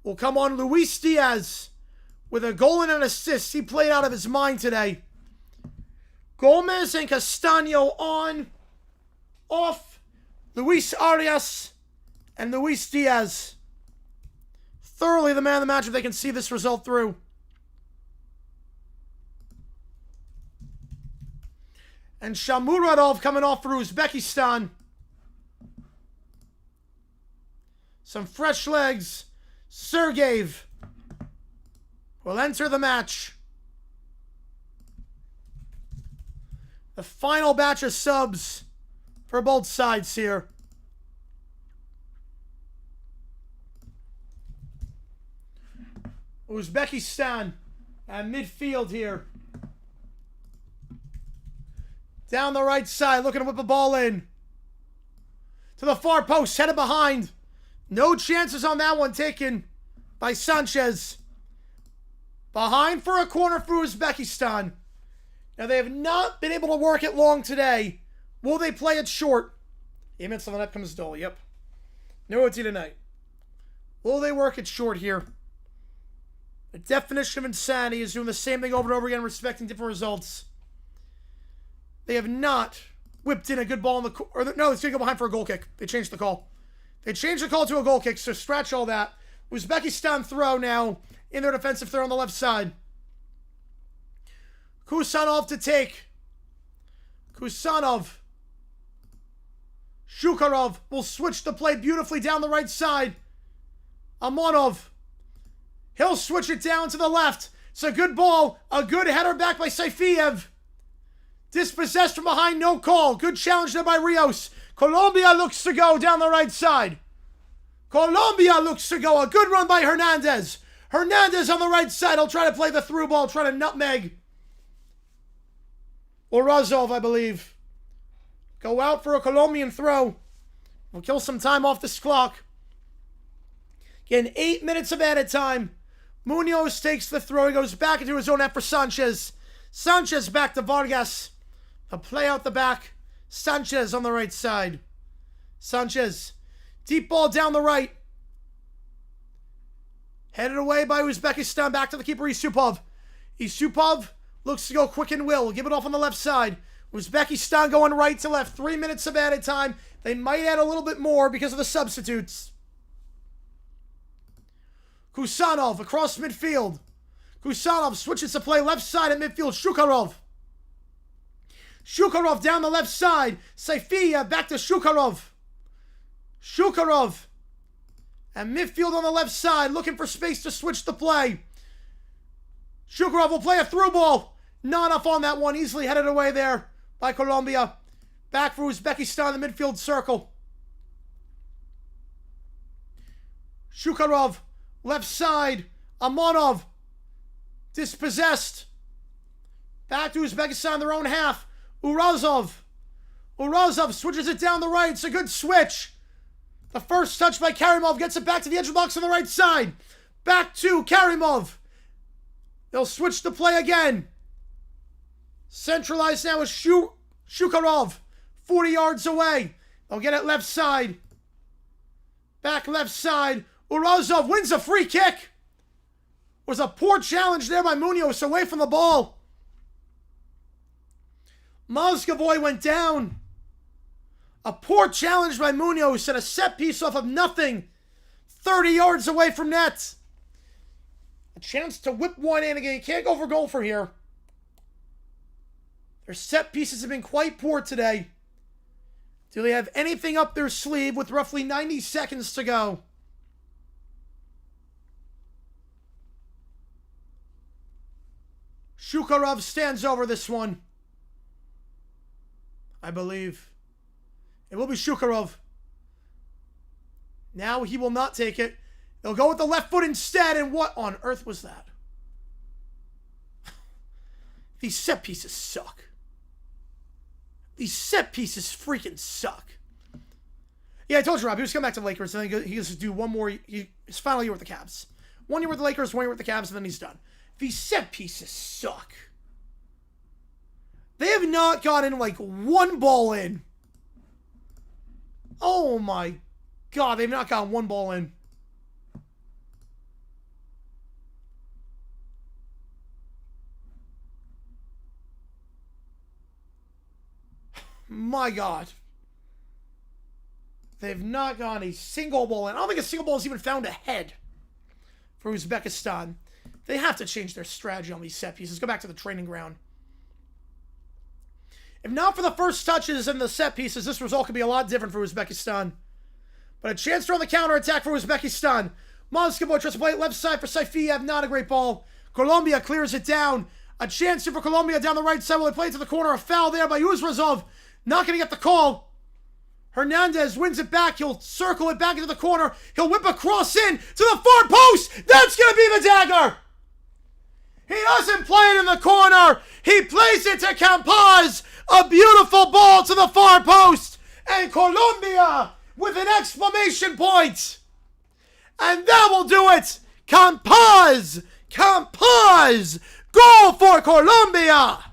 A: will come on. Luis Diaz with a goal and an assist. He played out of his mind today. Gomez and Castaño on, off. Luis Arias and Luis Diaz. Thoroughly the man of the match if they can see this result through. And Shamuradov coming off for Uzbekistan. Some fresh legs. Sergeyev will enter the match. The final batch of subs for both sides here. Uzbekistan at midfield here. Down the right side, looking to whip a ball in. To the far post, headed behind. No chances on that one taken by Sanchez. Behind for a corner for Uzbekistan. Now they have not been able to work it long today. Will they play it short? 8 minutes on the net comes Dole. Yep. No OT tonight. Will they work it short here? The definition of insanity is doing the same thing over and over again, respecting different results. They have not whipped in a good ball in the... No, it's going to go behind for a goal kick. They changed the call. They changed the call to a goal kick, so scratch all that. Uzbekistan throw now in their defensive throw on the left side. Kusanov to take. Kusanov. Shukarov will switch the play beautifully down the right side. Amonov. He'll switch it down to the left. It's a good ball. A good header back by Saifiev. Dispossessed from behind, no call. Good challenge there by Rios. Colombia looks to go down the right side. Colombia looks to go. A good run by Hernandez. Hernandez on the right side. He'll try to play the through ball, try to nutmeg Urazov, I believe. Go out for a Colombian throw. We'll kill some time off this clock. Again, 8 minutes of added time. Munoz takes the throw. He goes back into his own net for Sanchez. Sanchez back to Vargas. A play out the back. Sanchez on the right side. Sanchez. Deep ball down the right. Headed away by Uzbekistan. Back to the keeper, Yusupov. Yusupov looks to go quick and will. Give it off on the left side. Uzbekistan going right to left. 3 minutes of added time. They might add a little bit more because of the substitutes. Kusanov across midfield. Kusanov switches to play left side at midfield. Shukarov. Shukarov down the left side. Saifia back to Shukarov. Shukarov. And midfield on the left side looking for space to switch the play. Shukarov will play a through ball. Not enough on that one. Easily headed away there by Colombia. Back for Uzbekistan in the midfield circle. Shukarov. Left side. Amonov. Dispossessed. Back to Uzbekistan in their own half. Urazov. Urazov switches it down the right. It's a good switch. The first touch by Karimov gets it back to the edge of the box on the right side. Back to Karimov. They'll switch the play again. Centralized now is Shukarov. 40 yards away. They'll get it left side. Back left side. Urazov wins a free kick. Was a poor challenge there by Munoz away from the ball. Mozgovoy went down. A poor challenge by Munoz and a set piece off of nothing. 30 yards away from net. A chance to whip one in again. Can't go for goal from here. Their set pieces have been quite poor today. Do they have anything up their sleeve with roughly 90 seconds to go? Shukarov stands over this one. I believe. It will be Shukarov. Now he will not take it. They'll go with the left foot instead, and what on earth was that? These set pieces suck. These set pieces freaking suck. Yeah, I told you, Rob, he was coming back to the Lakers, and then he has to do one more, his final year with the Cavs. 1 year with the Lakers, 1 year with the Cavs, and then he's done. These set pieces suck. They have not gotten like one ball in. Oh my God, they've not gotten one ball in. My God. They've not gotten a single ball in. I don't think a single ball has even found a head for Uzbekistan. They have to change their strategy on these set pieces. Go back to the training ground. If not for the first touches and the set pieces, this result could be a lot different for Uzbekistan. But a chance to run the counterattack for Uzbekistan. Mozgovoy tries to play it left side for Saifiev. Not a great ball. Colombia clears it down. A chance here for Colombia down the right side. Will they play it to the corner? A foul there by Uzrazov. Not going to get the call. Hernandez wins it back. He'll circle it back into the corner. He'll whip a cross in to the far post. That's going to be the dagger. He doesn't play it in the corner. He plays it to Campaz. A beautiful ball to the far post. And Colombia with an exclamation point. And that will do it. Campaz. Campaz. Goal for Colombia.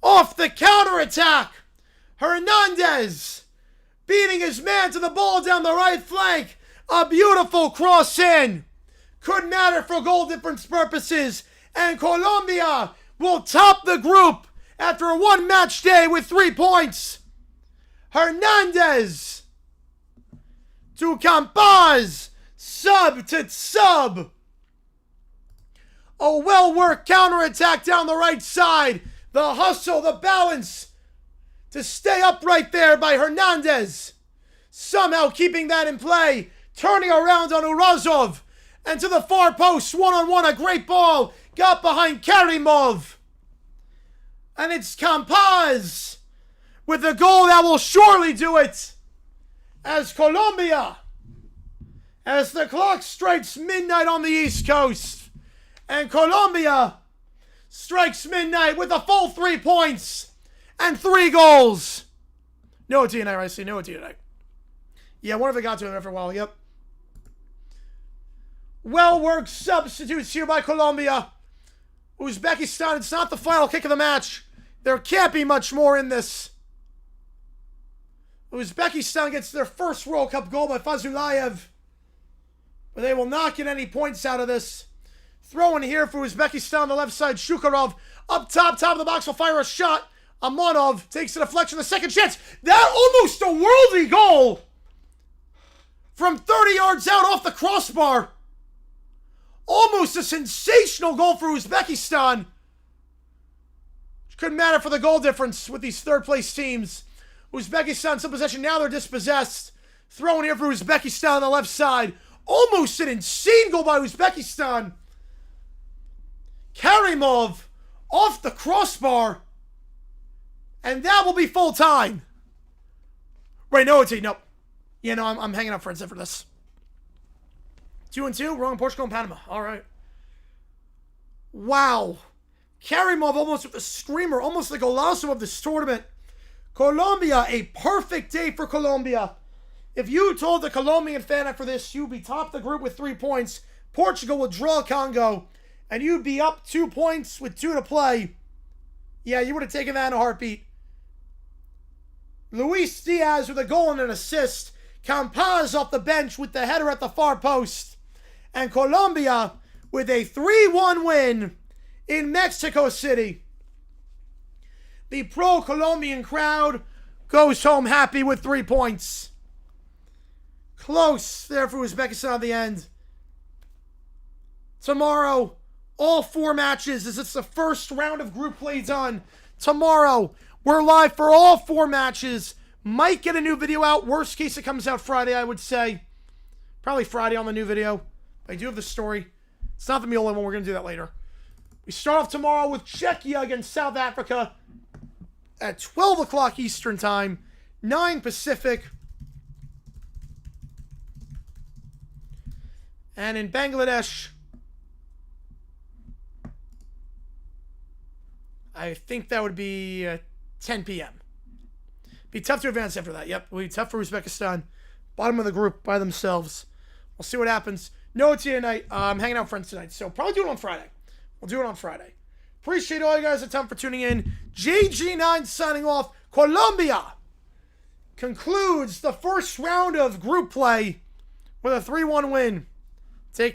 A: Off the counterattack. Hernandez beating his man to the ball down the right flank. A beautiful cross in. Could matter for goal difference purposes. And Colombia will top the group after a one match day with 3 points. Hernandez to Campaz. Sub to sub. A well-worked counterattack down the right side. The hustle, the balance to stay upright there by Hernandez. Somehow keeping that in play. Turning around on Urazov. And to the far post, one-on-one, a great ball. Got behind Karimov. And it's Campaz with a goal that will surely do it. As Colombia, as the clock strikes midnight on the East Coast, and Colombia strikes midnight with a full 3 points and 3 goals. No OT tonight, right? See, no OT tonight. Yeah, one of it got to him after a while, yep. Well-worked substitutes here by Colombia. Uzbekistan, it's not the final kick of the match. There can't be much more in this. Uzbekistan gets their first World Cup goal by Fazulayev. But they will not get any points out of this. Throw in here for Uzbekistan on the left side. Shukarov up top of the box will fire a shot. Amonov takes a deflection, the second chance. That almost a worldly goal. From 30 yards out off the crossbar. Almost a sensational goal for Uzbekistan. Couldn't matter for the goal difference with these third-place teams. Uzbekistan still possession. Now they're dispossessed. Throwing here for Uzbekistan on the left side. Almost an insane goal by Uzbekistan. Karimov off the crossbar. And that will be full time. Wait, no, nope. Yeah, no, I'm hanging up for instead for this. 2-2, wrong in Portugal and Panama. All right. Wow. Karimov almost with the screamer, almost the golazo of this tournament. Colombia, a perfect day for Colombia. If you told the Colombian fan after this, you'd be top of the group with 3 points. Portugal would draw Congo, and you'd be up 2 points with 2 to play. Yeah, you would have taken that in a heartbeat. Luis Diaz with a goal and an assist. Campaz off the bench with the header at the far post. And Colombia with a 3-1 win in Mexico City. The pro-Colombian crowd goes home happy with 3 points. Close there for Uzbekistan at the end. Tomorrow, all 4 matches as it's the first round of group play done. Tomorrow, we're live for all 4 matches. Might get a new video out. Worst case, it comes out Friday, I would say. Probably Friday on the new video. I do have the story. It's not the only one. We're going to do that later. We start off tomorrow with Czechia against South Africa at 12 o'clock Eastern Time, 9 Pacific. And in Bangladesh, I think that would be 10 p.m. Be tough to advance after that. Yep, it'll be tough for Uzbekistan. Bottom of the group by themselves. We'll see what happens. No OT tonight. I'm hanging out with friends tonight, so probably do it on Friday. We'll do it on Friday. Appreciate all you guys' time for tuning in. JG9 signing off. Colombia concludes the first round of group play with a 3-1 win.